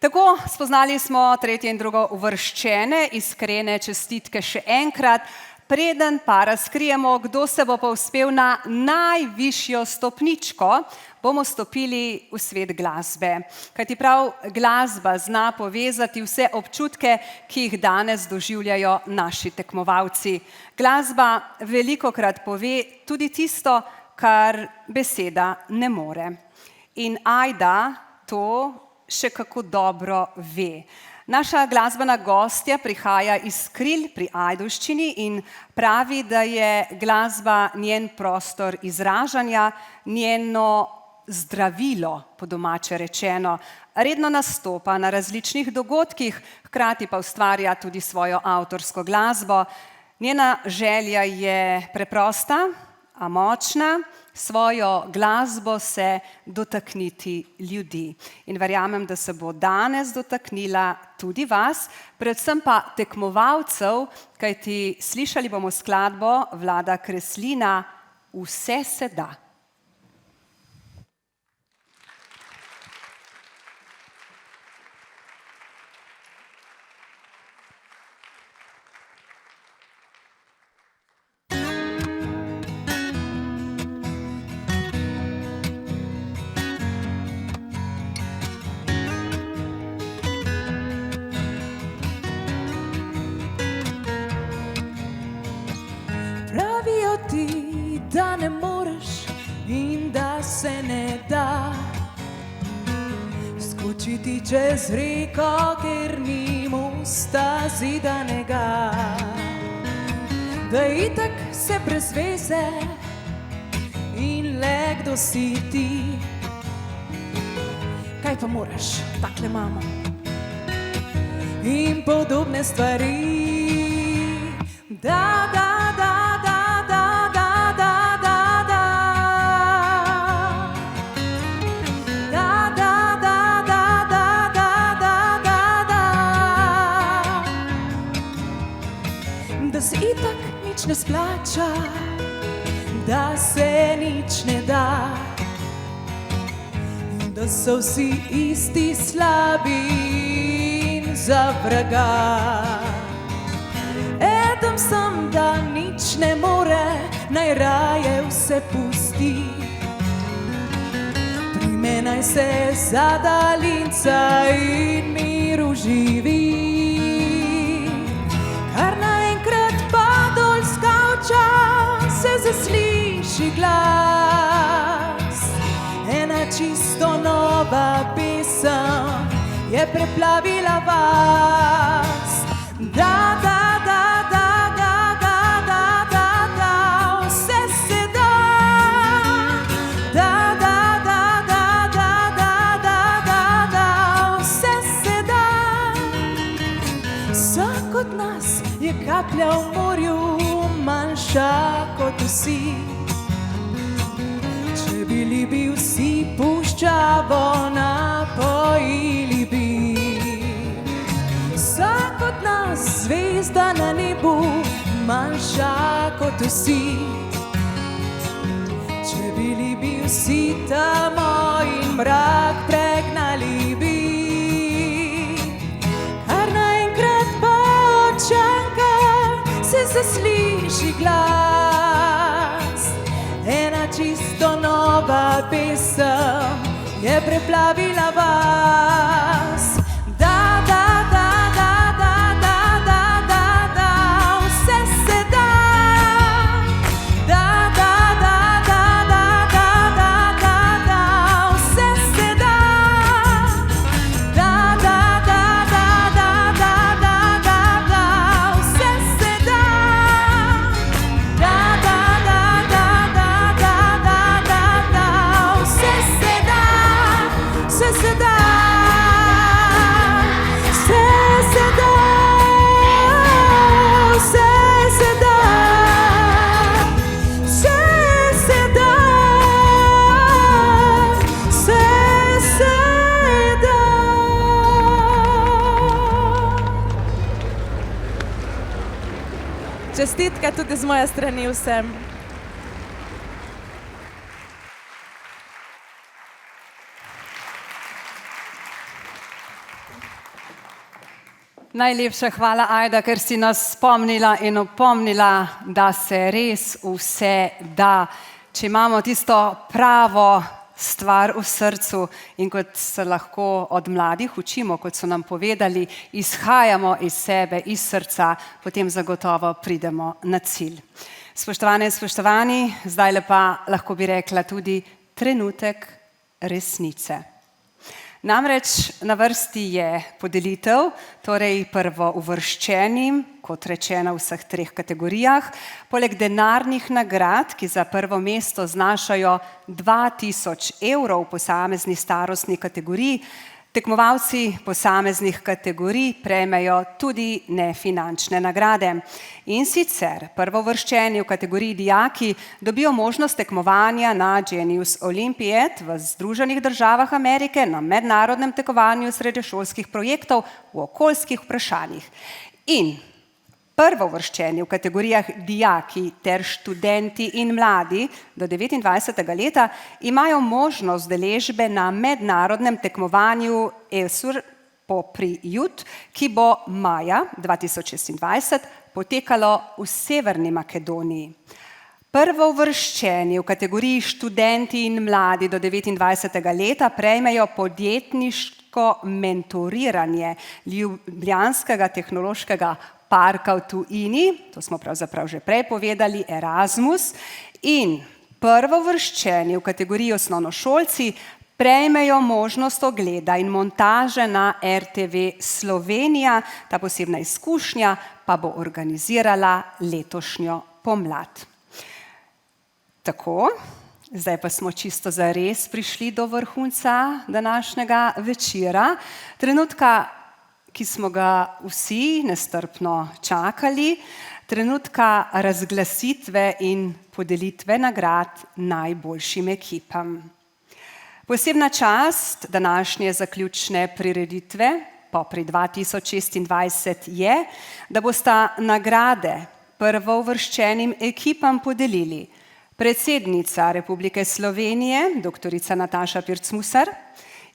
Tako, spoznali smo tretje in drugo uvrščene, iskrene čestitke še enkrat. Preden pa razkrijemo, kdo se bo povzpel na najvišjo stopničko, bomo stopili v svet glasbe. Kajti prav glasba zna povezati vse občutke, ki jih danes doživljajo naši tekmovalci. Glasba velikokrat pove tudi tisto, kar beseda ne more. In Ajda to še kako dobro ve. Naša glasbena gostja prihaja iz Kril pri Ajdovščini in pravi, da je glasba njen prostor izražanja, njeno zdravilo, po domače rečeno. Redno nastopa na različnih dogodkih, hkrati pa ustvarja tudi svojo avtorsko glasbo. Njena želja je preprosta, a močna, svojo glasbo se dotakniti ljudi. In verjamem, da se bo danes dotaknila tudi vas, predvsem pa tekmovalcev, kajti slišali bomo skladbo Vlada Kreslina Vse se da. Pravijo ti, da ne moreš in da se ne da skočiti čez reko, ker ni mosta zidanega. Da itak se brez veze in le kdo si ti. Kaj pa moraš, takle mamo in podobne stvari. Da, da, da. Da se itak nič ne splača, da se da so vsi isti slabi in za vraga. Eden sem, da nič ne more, najraje vse pusti. Prime naj se za daljinca in mir uživi. Kar naenkrat pa dol s kavča se zasliši glas. Ena čisto nova pesem je preplavila vas. Da, da, da, da, da, da, da, da, da, vse se da. Da, da, da, da, da, da, da, da, da, vse se da. Vsak od nas je kaplja v morju, manjša kot vsi. Če bili bi vsi puščavo napojili bi. Vsak od nas zvezda na nebu, manjša kot vsi. Če bili bi vsi tamo in mrak pregnali bi. Kar naenkrat pa odčanka se zasliši glas. Ena čisto nova pesem je preplavila vas. Da, da, da, da, da, da, da, da, da, vse se da. Da, da, da, da, da, da, da, da, da, vse se da. Da, da, da, da, da, da, da, da, da, vse se da. Da, da, da, da, da, da, da, da, da, vse se da. Vse se da. Čestitke tudi z moje strani vsem. Najlepša hvala, Ajda, ker si nas spomnila in opomnila, da se res vse da. Če imamo tisto pravo stvar v srcu in kot se lahko od mladih učimo, kot so nam povedali, izhajamo iz sebe, iz srca, potem zagotovo pridemo na cilj. Spoštovane in spoštovani, zdaj pa lahko bi rekla tudi trenutek resnice. Namreč na vrsti je podelitev, torej prvouvrščenim, kot rečeno v vseh 3 kategorijah, poleg denarnih nagrad, ki za prvo mesto znašajo 2000 evrov v posamezni starostni kategoriji, tekmovalci posameznih kategorij prejmejo tudi nefinančne nagrade. In sicer prvouvrščeni v kategoriji dijaki dobijo možnost tekmovanja na Genius Olympiad v Združenih državah Amerike na mednarodnem tekmovanju srednješolskih projektov v okoljskih vprašanjih. In prvouvrščeni v kategorijah dijaki ter študenti in mladi do 29. leta imajo možnost udeležbe na mednarodnem tekmovanju ESUR Popri Jut, ki bo maja 2026 potekalo v Severni Makedoniji. Prvouvrščeni v kategoriji študenti in mladi do 29. leta prejmejo podjetniško mentoriranje Ljubljanskega tehnološkega parka v tujini, to smo pravzaprav že prej povedali, Erasmus, in prvouvrščeni v kategoriji osnovnošolci prejmejo možnost ogleda in montaže na RTV Slovenija, ta posebna izkušnja pa bo organizirala letošnjo pomlad. Tako, zdaj pa smo čisto zares prišli do vrhunca današnjega večera, trenutka, ki smo ga vsi nestrpno čakali, trenutka razglasitve in podelitve nagrad najboljšim ekipam. Posebna čast današnje zaključne prireditve Popri 2026 je, da bosta nagrade prvouvrščenim ekipam podelili predsednica Republike Slovenije, dr. Nataša Pirc Musar,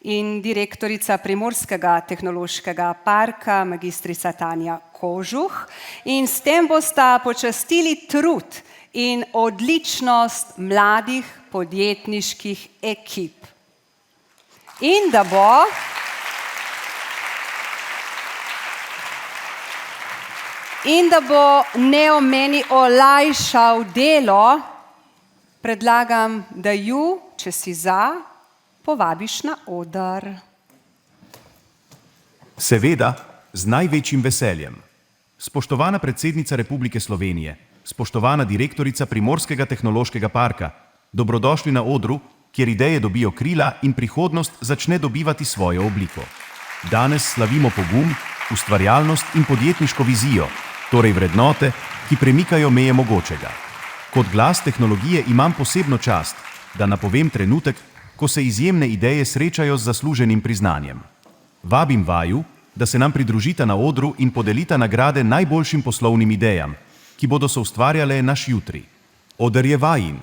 in direktorica Primorskega tehnološkega parka, magistrica Tanja Kožuh. In s tem bosta počastili trud in odličnost mladih podjetniških ekip. In da bo Neomeni olajšal delo, predlagam, da ju, če si za, povabiš na oder. Seveda, z največjim veseljem. Spoštovana predsednica Republike Slovenije, spoštovana direktorica Primorskega tehnološkega parka, dobrodošli na odru, kjer ideje dobijo krila in prihodnost začne dobivati svojo obliko. Danes slavimo pogum, ustvarjalnost in podjetniško vizijo, torej vrednote, ki premikajo meje mogočega. Kot glas tehnologije imam posebno čast, da napovem trenutek, ko se izjemne ideje srečajo z zasluženim priznanjem. Vabim vaju, da se nam pridružita na odru in podelita nagrade najboljšim poslovnim idejam, ki bodo soustvarjale naš jutri. Oder je vajin.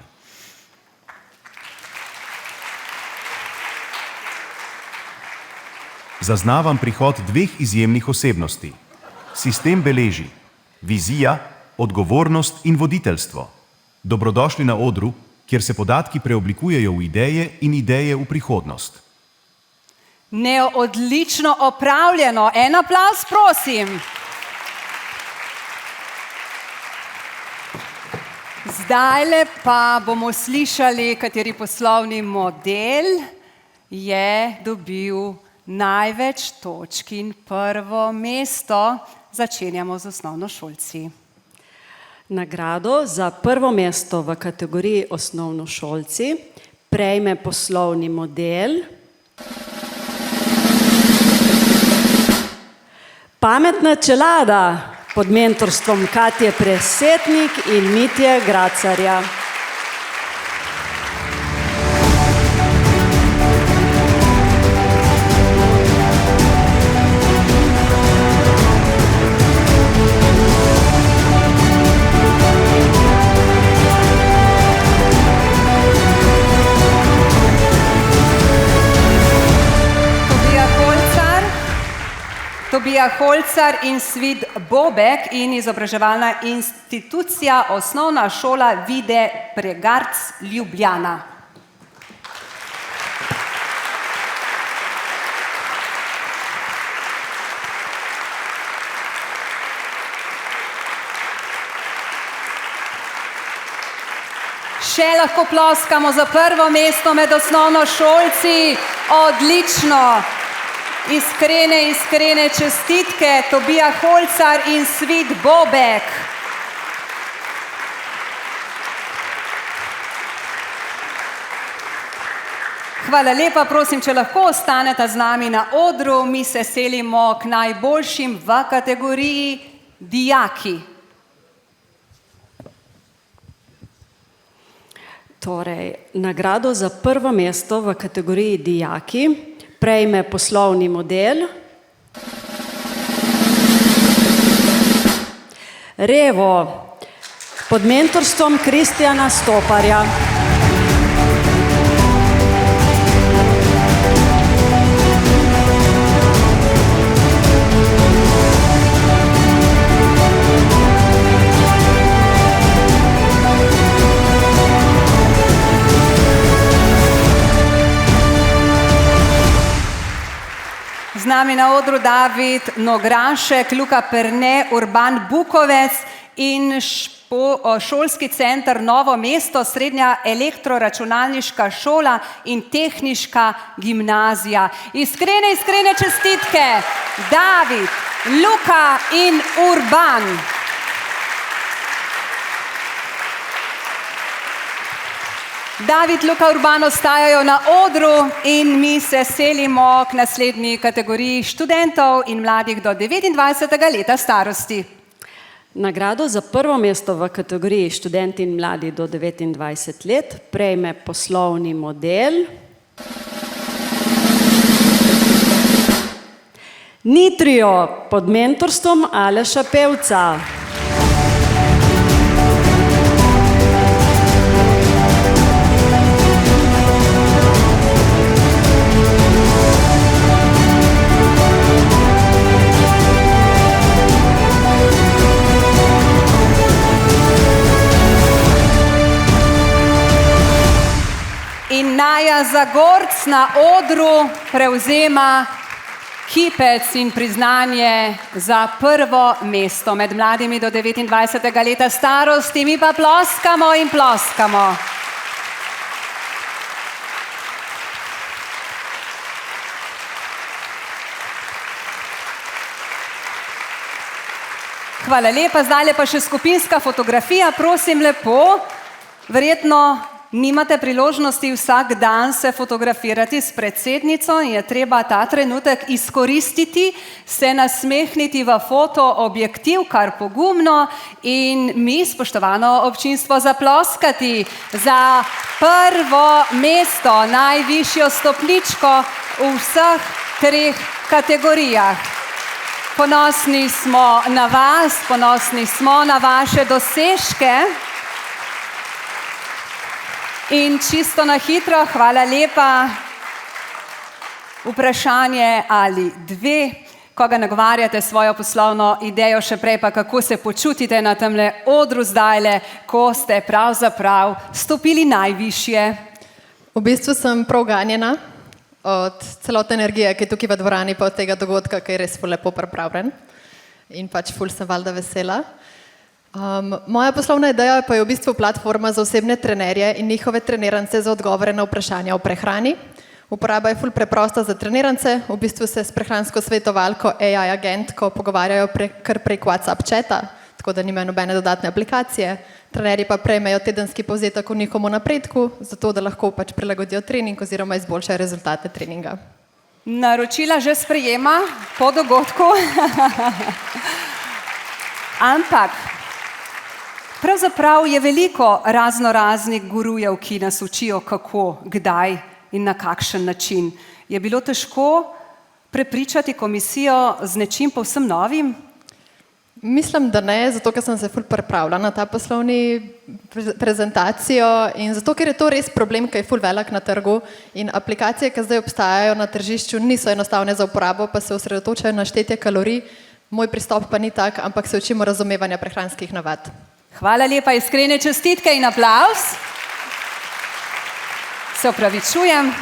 Zaznavam prihod dveh izjemnih osebnosti. Sistem beleži vizija, odgovornost in voditeljstvo. Dobrodošli na odru, kjer se podatki preoblikujejo v ideje in ideje v prihodnost. Neo, odlično opravljeno. En aplavz, prosim. Zdajle pa bomo slišali, kateri poslovni model je dobil največ točk in prvo mesto. Začenjamo z osnovnošolci. Nagrado za prvo mesto v kategoriji osnovnošolci prejme poslovni model Pametna čelada pod mentorstvom Katje Presetnik in Mitje Gracarja. Tobija Holcar in Svid Bobek in izobraževalna institucija Osnovna šola Vide Pregarc Ljubljana. Še lahko ploskamo za prvo mesto med osnovnošolci. Odlično! Iskrene čestitke, Tobija Holcar in Svid Bobek. Hvala lepa, prosim, če lahko ostaneta z nami na odru, mi se selimo k najboljšim v kategoriji dijaki. Torej, nagrado za prvo mesto v kategoriji dijaki prejme poslovni model Revo pod mentorstvom Kristjana Stoparja. Z nami na odru David Nograšek, Luka Perne, Urban Bukovec in šolski center Novo mesto, srednja elektroračunalniška šola in tehniška gimnazija. Iskrene čestitke, David, Luka in Urban. David, Luka, Urban ostajajo na odru in mi se selimo k naslednji kategoriji študentov in mladih do 29. leta starosti. Nagrado za prvo mesto v kategoriji študenti in mladi do 29 let prejme poslovni model Nitrio pod mentorstvom Aleša Pevca. In Naja Zagorc na odru prevzema kipec in priznanje za prvo mesto med mladimi do 29. leta starosti. Mi pa ploskamo in ploskamo. Hvala lepa, zdaj pa še skupinska fotografija, prosim lepo. Verjetno nimate priložnosti vsak dan se fotografirati s predsednico in je treba ta trenutek izkoristiti, se nasmehniti v fotoobjektiv, kar pogumno, in mi, spoštovano občinstvo, zaploskati za prvo mesto, najvišjo stopničko v vseh 3 kategorijah. Ponosni smo na vas, ponosni smo na vaše dosežke. In čisto na hitro, hvala lepa, vprašanje ali 2, koga nagovarjate svojo poslovno idejo, še prej pa kako se počutite na temle odru zdajle, ko ste pravzaprav stopili najvišje. V bistvu sem prav ganjena od celotne energije, ki je tukaj v dvorani, pa od tega dogodka, ki je res ful lepo pripravljen. In pač ful sem valjda vesela. Moja poslovna ideja pa je v bistvu platforma za osebne trenerje in njihove trenirance za odgovore na vprašanja o prehrani. Uporaba je ful preprosta za trenirance, v bistvu se s prehransko svetovalko AI agentko pogovarjajo kar prek WhatsApp chata, tako da nimajo nobene dodatne aplikacije. Trenerji pa prejmejo tedenski povzetek o njihovem napredku, zato da lahko pač prilagodijo trening oziroma izboljšajo rezultate treninga. Naročila že sprejema po dogodku. Ampak pravzaprav je veliko raznoraznih gurujev, ki nas učijo kako, kdaj in na kakšen način. Je bilo težko prepričati komisijo z nečim povsem novim? Mislim, da ne, zato ker sem se ful pripravila na ta poslovni prezentacijo in zato, ker je to res problem, ki je ful velik na trgu in aplikacije, ki zdaj obstajajo na tržišču, niso enostavne za uporabo, pa se osredotočajo na štetje kalorij. Moj pristop pa ni tak, ampak se učimo razumevanja prehranskih navad. Hvala lepa, iskrene čestitke in aplavz. Se opravičujem.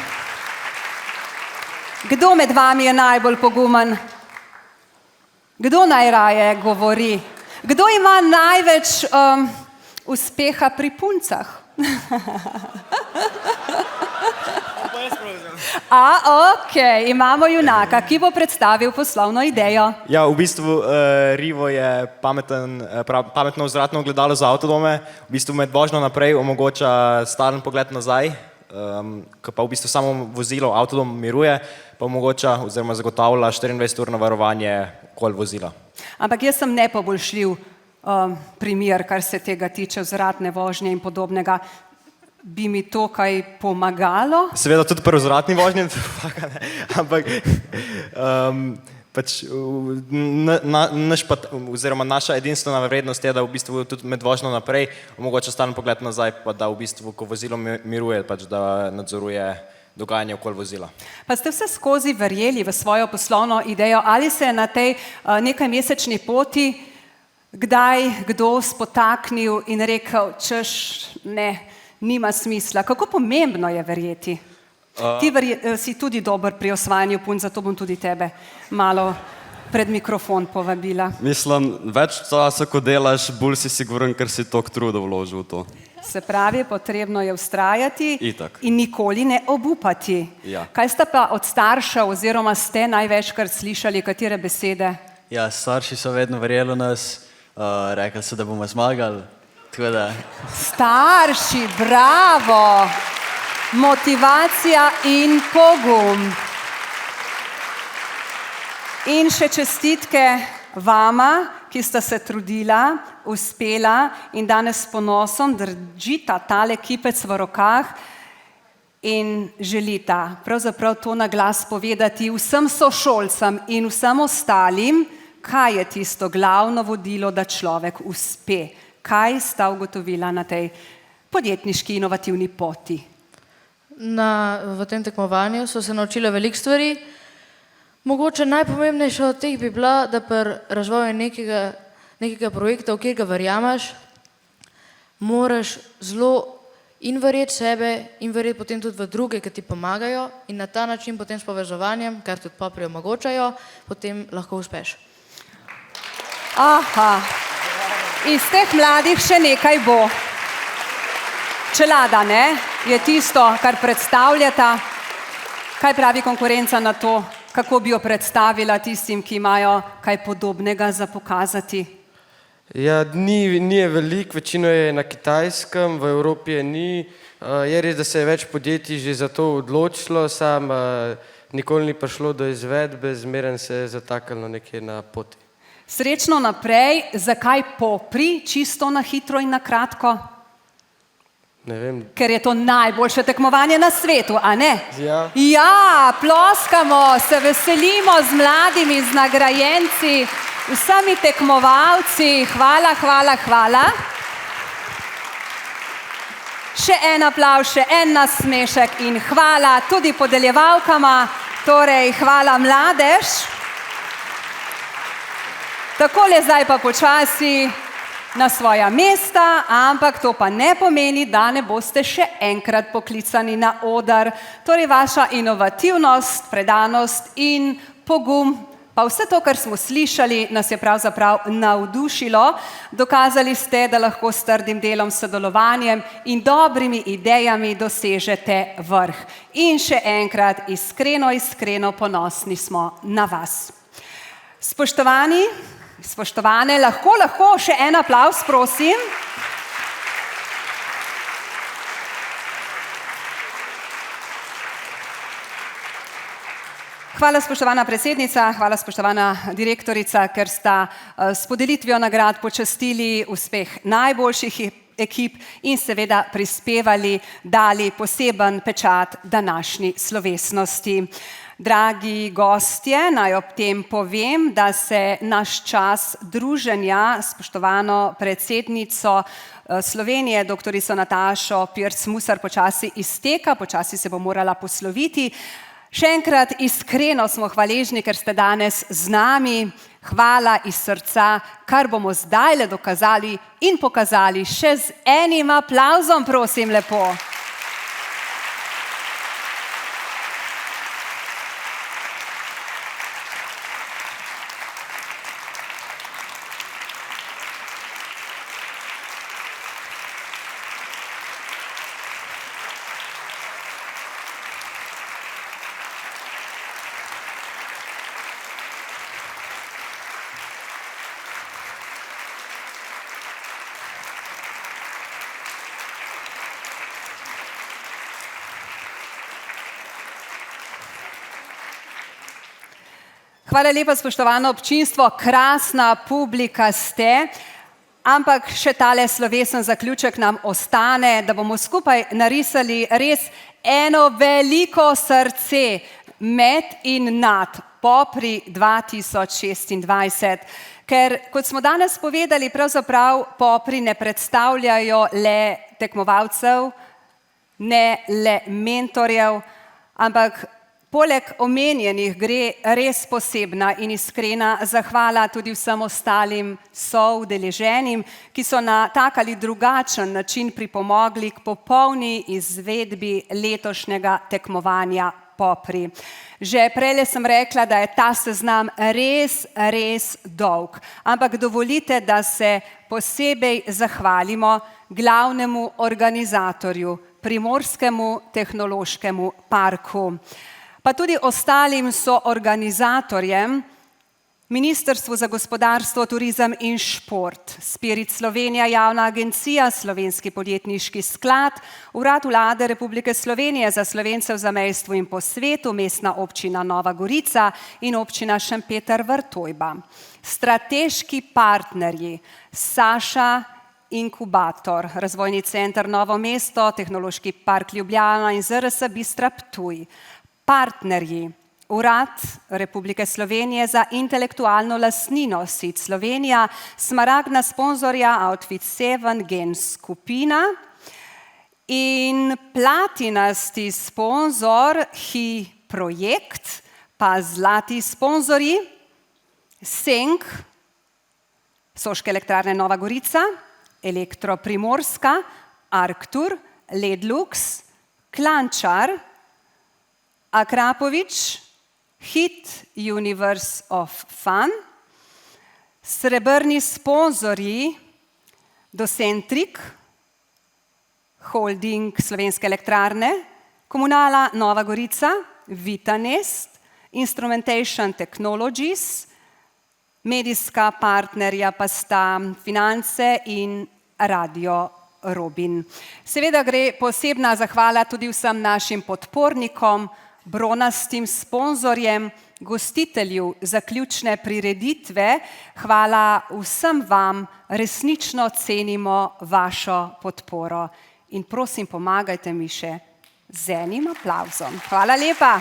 Kdo med vami je najbolj pogumen? Kdo najraje govori? Kdo ima največ uspeha pri puncah? Okej, imamo junaka, ki bo predstavil poslovno idejo. Ja, v bistvu Rivo je pametno vzvratno ogledalo za avtodome, v bistvu med vožnjo naprej omogoča stalen pogled nazaj, ko pa v bistvu samo vozilo avtodom miruje, pa omogoča oziroma zagotavlja 24-urno varovanje okoli vozila. Ampak jaz sem nepoboljšljiv primer, kar se tega tiče vzvratne vožnje in podobnega. Bi mi to kaj pomagalo? Seveda tudi pri vzvratni vožnji, ampak pač naša edinstvena vrednost je, da v bistvu tudi med vožnjo naprej omogoča stalen pogled nazaj, pa da v bistvu, ko vozilo miruje, pač da nadzoruje dogajanje okoli vozila. Pa ste vse skozi verjeli v svojo poslovno idejo, ali se je na tej nekajmesečni poti kdaj kdo spotaknil in rekel, češ, ne, nima smisla. Kako pomembno je verjeti? Ti si tudi dober pri osvajanju punc, zato bom tudi tebe malo pred mikrofon povabila. Mislim, več časa, ko delaš, bolj si siguren, ker si toliko truda vložil v to. Se pravi, potrebno je vztrajati Itak. in nikoli ne obupati. Ja. Kaj ste pa od staršev oziroma ste največkrat slišali, katere besede? Ja, starši so vedno verjeli v nas, rekli so, da bomo zmagali. Starši, bravo! Motivacija in pogum. In še čestitke vama, ki sta se trudila, uspela in danes s ponosom držita tale kipec v rokah in želita pravzaprav to na glas povedati vsem sošolcem in vsem ostalim, kaj je tisto glavno vodilo, da človek uspe. Kaj sta ugotovila na tej podjetniški inovativni poti? V tem tekmovanju so se naučile veliko stvari. Mogoče najpomembnejša od teh bi bila, da pri razvoju nekega projekta, v kjer ga verjameš, moraš zelo in verjeti sebe, in verjeti potem tudi v druge, ki ti pomagajo in na ta način potem s povezovanjem, kar tudi popri omogočajo, potem lahko uspeš. Aha, iz teh mladih še nekaj bo. Čelada, ne, je tisto, kar predstavljata. Kaj pravi konkurenca na to, kako bi jo predstavila tistim, ki imajo kaj podobnega za pokazati? Ja, ni je veliko, večino je na Kitajskem, v Evropi je ni. Je res, da se je več podjetij že za to odločilo, sam nikoli ni prišlo do izvedbe, zmeraj se je zataknilo nekje na poti. Srečno naprej, zakaj Popri, čisto na hitro in na kratko? Ne vem. Ker je to najboljše tekmovanje na svetu, a ne? Ja. Ja, ploskamo, se veselimo z mladimi, z nagrajenci, vsemi tekmovalci. Hvala, hvala, hvala. Še en aplavz, še en nasmešek in hvala tudi podeljevalkama, torej hvala mladež. Takole zdaj pa počasi na svoja mesta, ampak to pa ne pomeni, da ne boste še enkrat poklicani na oder. Torej vaša inovativnost, predanost in pogum, pa vse to, kar smo slišali, nas je pravzaprav navdušilo. Dokazali ste, da lahko s trdim delom, sodelovanjem in dobrimi idejami dosežete vrh. In še enkrat iskreno, iskreno ponosni smo na vas. Spoštovani, spoštovane, lahko še en aplavz, prosim. Hvala, spoštovana predsednica, hvala, spoštovana direktorica, ker sta s podelitvijo nagrad počastili uspeh najboljših ekip in seveda prispevali, dali poseben pečat današnji slovesnosti. Dragi gostje, naj ob tem povem, da se naš čas druženja s spoštovano predsednico Slovenije, doktorico Natašo Pirc Musar, počasi izteka, počasi se bo morala posloviti. Še enkrat iskreno smo hvaležni, ker ste danes z nami. Hvala iz srca, kar bomo zdajle dokazali in pokazali še z enim aplavzom, prosim lepo. Hvala lepa, spoštovano občinstvo, krasna publika ste, ampak še tale slovesen zaključek nam ostane, da bomo skupaj narisali res eno veliko srce med in nad Popri 2026. Ker, kot smo danes povedali, pravzaprav Popri ne predstavljajo le tekmovalcev, ne le mentorjev, ampak poleg omenjenih gre res posebna in iskrena zahvala tudi vsem ostalim soudeleženim, ki so na tak ali drugačen način pripomogli k popolni izvedbi letošnjega tekmovanja Popri. Že prejle sem rekla, da je ta seznam res, res dolg, ampak dovolite, da se posebej zahvalimo glavnemu organizatorju, Primorskemu tehnološkemu parku, pa tudi ostalim soorganizatorjem, Ministrstvu za gospodarstvo, turizem in šport, Spirit Slovenija, Javna agencija, Slovenski podjetniški sklad, Urad Vlade Republike Slovenije za Slovence v zamejstvu in po svetu, Mestna občina Nova Gorica in občina Šempeter-Vrtojba. Strateški partnerji Saša Inkubator, Razvojni center Novo mesto, Tehnološki park Ljubljana in ZRS Bistra Ptuj. Partnerji Urad Republike Slovenije za intelektualno lastnino SID Slovenija, smaragdna sponzorja Outfit 7 Gen skupina in platinasti sponzor HI projekt, pa zlati sponzorji Senk, Soške elektrarne Nova Gorica, Elektro Primorska, Arctur, Ledlux, Klančar, Akrapovič, Hit Universe of Fun, srebrni sponzorji Docentrik, Holding Slovenske elektrarne, Komunala Nova Gorica, Vitanest, Instrumentation Technologies, medijska partnerja pa sta Finance in Radio Robin. Seveda gre posebna zahvala tudi vsem našim podpornikom, bronastim sponzorjem, gostitelju zaključne prireditve. Hvala vsem vam, resnično cenimo vašo podporo. In prosim, pomagajte mi še z enim aplavzom. Hvala lepa.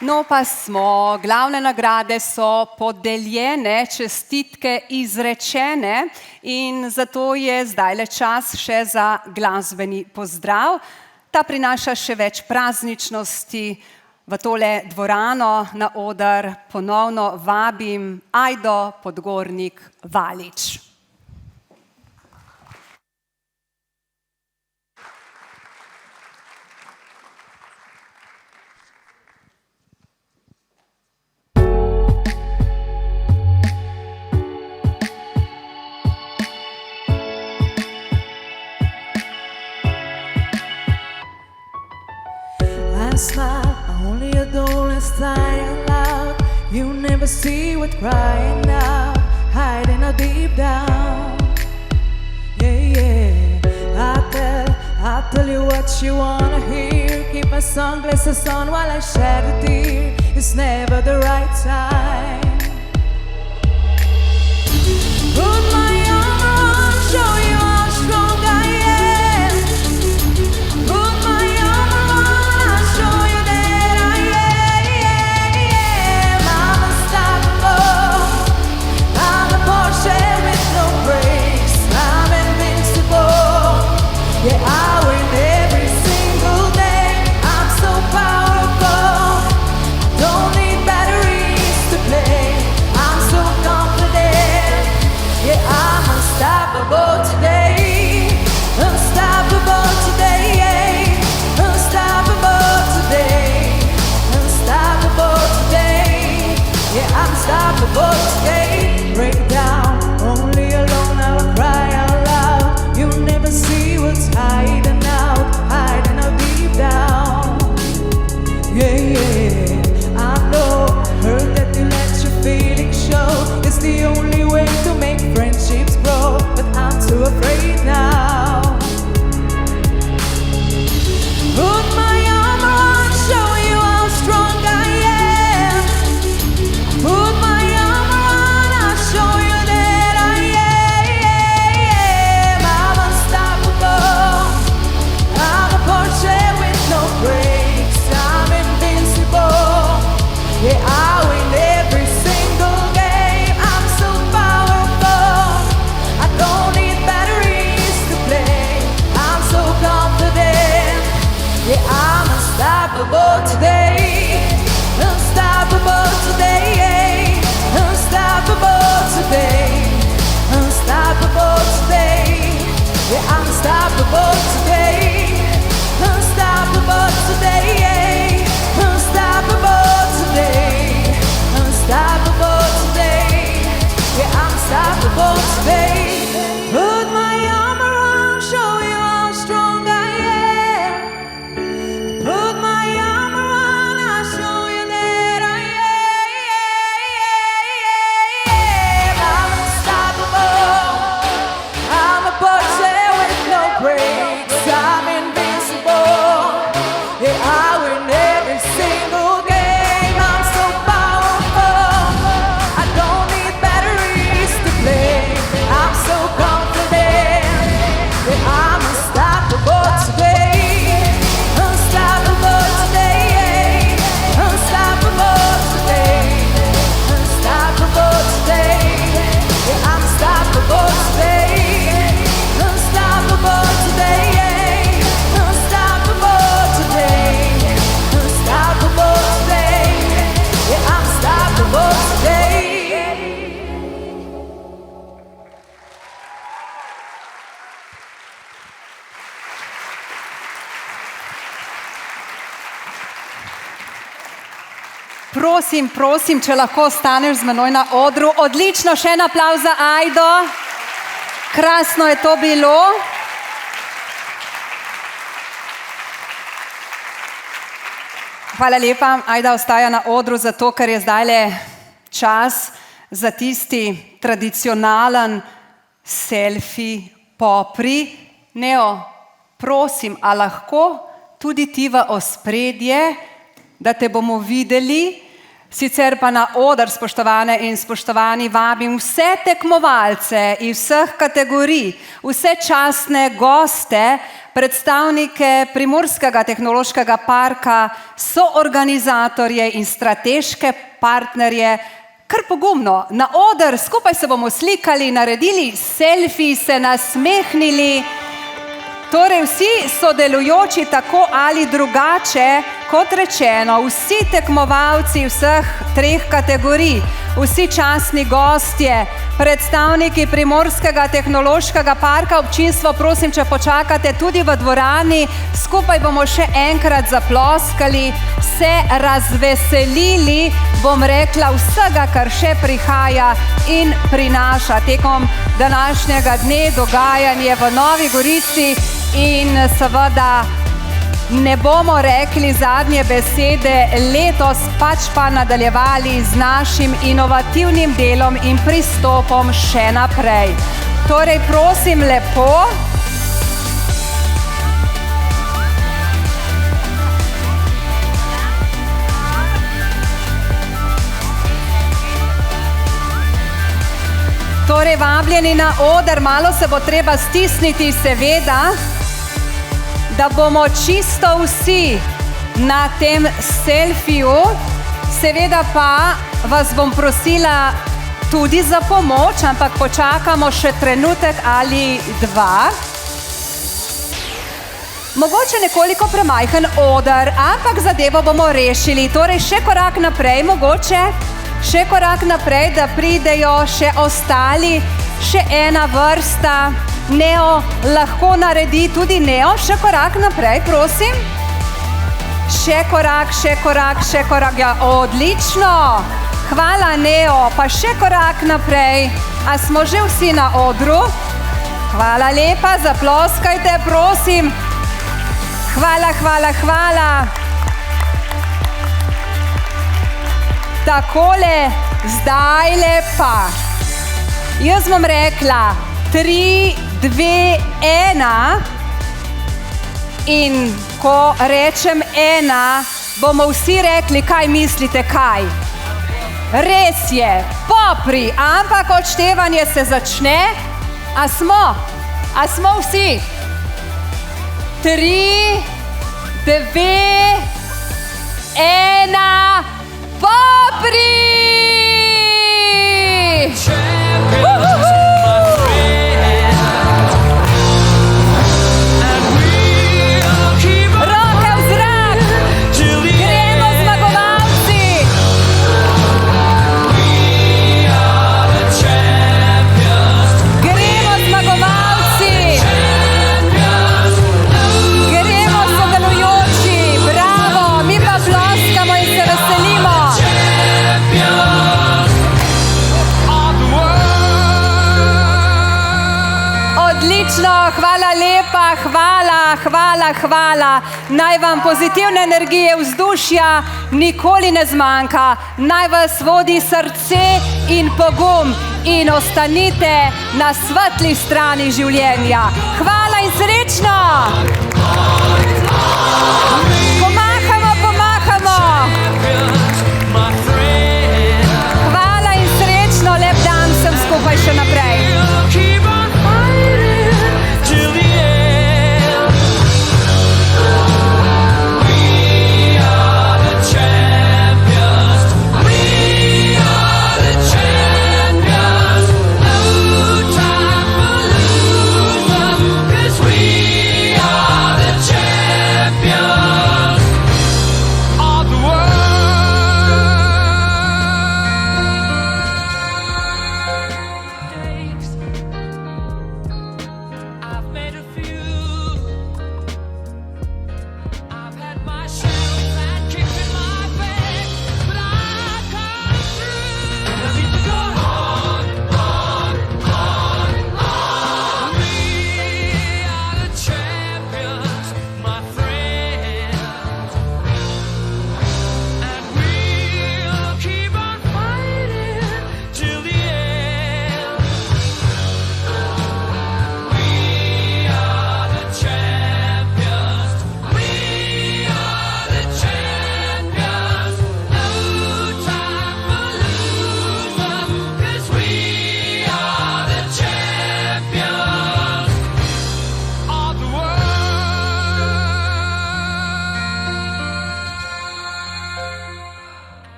No pa smo, glavne nagrade so podeljene, čestitke izrečene in zato je zdajle čas še za glasbeni pozdrav. Ta prinaša še več prazničnosti v tole dvorano. Na oder ponovno vabim Ajdo Podgornik Valič. Smile, I only adore and sigh out loud. You never see what crying out, hiding out deep down. Yeah, I'll tell you what you wanna hear. Keep my sunglasses on while I shed a tear. It's never the right time. Put my arm around, show you how strong I am. Put my arm around, I'll show you that I am. I'm unstoppable. I'm a Porsche with no brakes. I'm invincible. Yeah, I win every single day. I'm so powerful. Don't need batteries to play. I'm so confident. Yeah, I'm unstoppable today. Unstoppable today. Yeah. Unstoppable today. Unstoppable today. Yeah, unstoppable today. Break down, only alone I will cry out loud. You never see what's hiding out deep down. Yeah, yeah, I know, heard that you let your feelings show. It's the only way to make friendships grow, but I'm too afraid now. Put my arm around, show you how strong I am. Put my arm around, I'll show you that I am. I'm unstoppable. I'm a Porsche with no brakes. I'm invincible. Yeah, I win every single game. I'm so powerful. I don't need batteries to play. I'm so confident. Yeah, I'm unstoppable today. Unstoppable today. Unstoppable today. Unstoppable today. Yeah, unstoppable today. Unstoppable today. Unstoppable today. Unstoppable today. Yeah, unstoppable today. Put my arm around, show you how strong I am. Put my arm around, I'll show you that I am. I'm unstoppable. I'm a Porsche with no brakes. I'm invincible. Yeah, I win every single game. I'm so powerful. I don't need batteries to play. I'm Prosim, prosim, če lahko ostaneš z menoj na odru. Odlično, še en aplavz za Ajdo. Krasno je to bilo. Hvala lepa. Ajda ostaja na odru zato, ker je zdajle čas za tisti tradicionalen selfie popri. Neo, prosim, a lahko tudi ti v ospredje, da te bomo videli, sicer pa na oder, spoštovane in spoštovani, vabim vse tekmovalce iz vseh kategorij, vse častne goste, predstavnike Primorskega tehnološkega parka, soorganizatorje in strateške partnerje, kar pogumno, na oder, skupaj se bomo slikali, naredili selfie, se nasmehnili. Torej vsi sodelujoči tako ali drugače, kot rečeno, vsi tekmovalci vseh 3 kategorij, vsi častni gostje, predstavniki Primorskega tehnološkega parka, občinstvo, prosim, če počakate tudi v dvorani, skupaj bomo še enkrat zaploskali, se razveselili, bom rekla, vsega, kar še prihaja in prinaša tekom današnjega dne dogajanje v Novi Gorici. In seveda ne bomo rekli zadnje besede, letos pač pa nadaljevali z našim inovativnim delom in pristopom še naprej. Torej, prosim lepo, torej vabljeni na oder, malo se bo treba stisniti, seveda, da bomo čisto vsi na tem selfiju, seveda pa vas bom prosila tudi za pomoč, ampak počakamo še trenutek ali 2. Mogoče nekoliko premajhen oder, ampak zadevo bomo rešili. Torej še korak naprej, mogoče še korak naprej, da pridejo še ostali, še ena vrsta. Neo, lahko naredi tudi Neo, še korak naprej, prosim. Še korak, še korak, še korak, ja, odlično. Hvala, Neo, pa še korak naprej. A smo že vsi na odru? Hvala lepa, zaploskajte, prosim. Hvala, hvala, hvala. Takole, zdajle pa. Jaz bom rekla 3, 2, 1 in ko rečem 1, bomo vsi rekli, kaj mislite, kaj. Res je, popri, ampak odštevanje se začne. A smo vsi? 3, 2, 1, popri! Hvala lepa, hvala. Naj vam pozitivne energije, vzdušja nikoli ne zmanjka. Naj vas vodi srce in pogum in ostanite na svetli strani življenja. Hvala in srečno!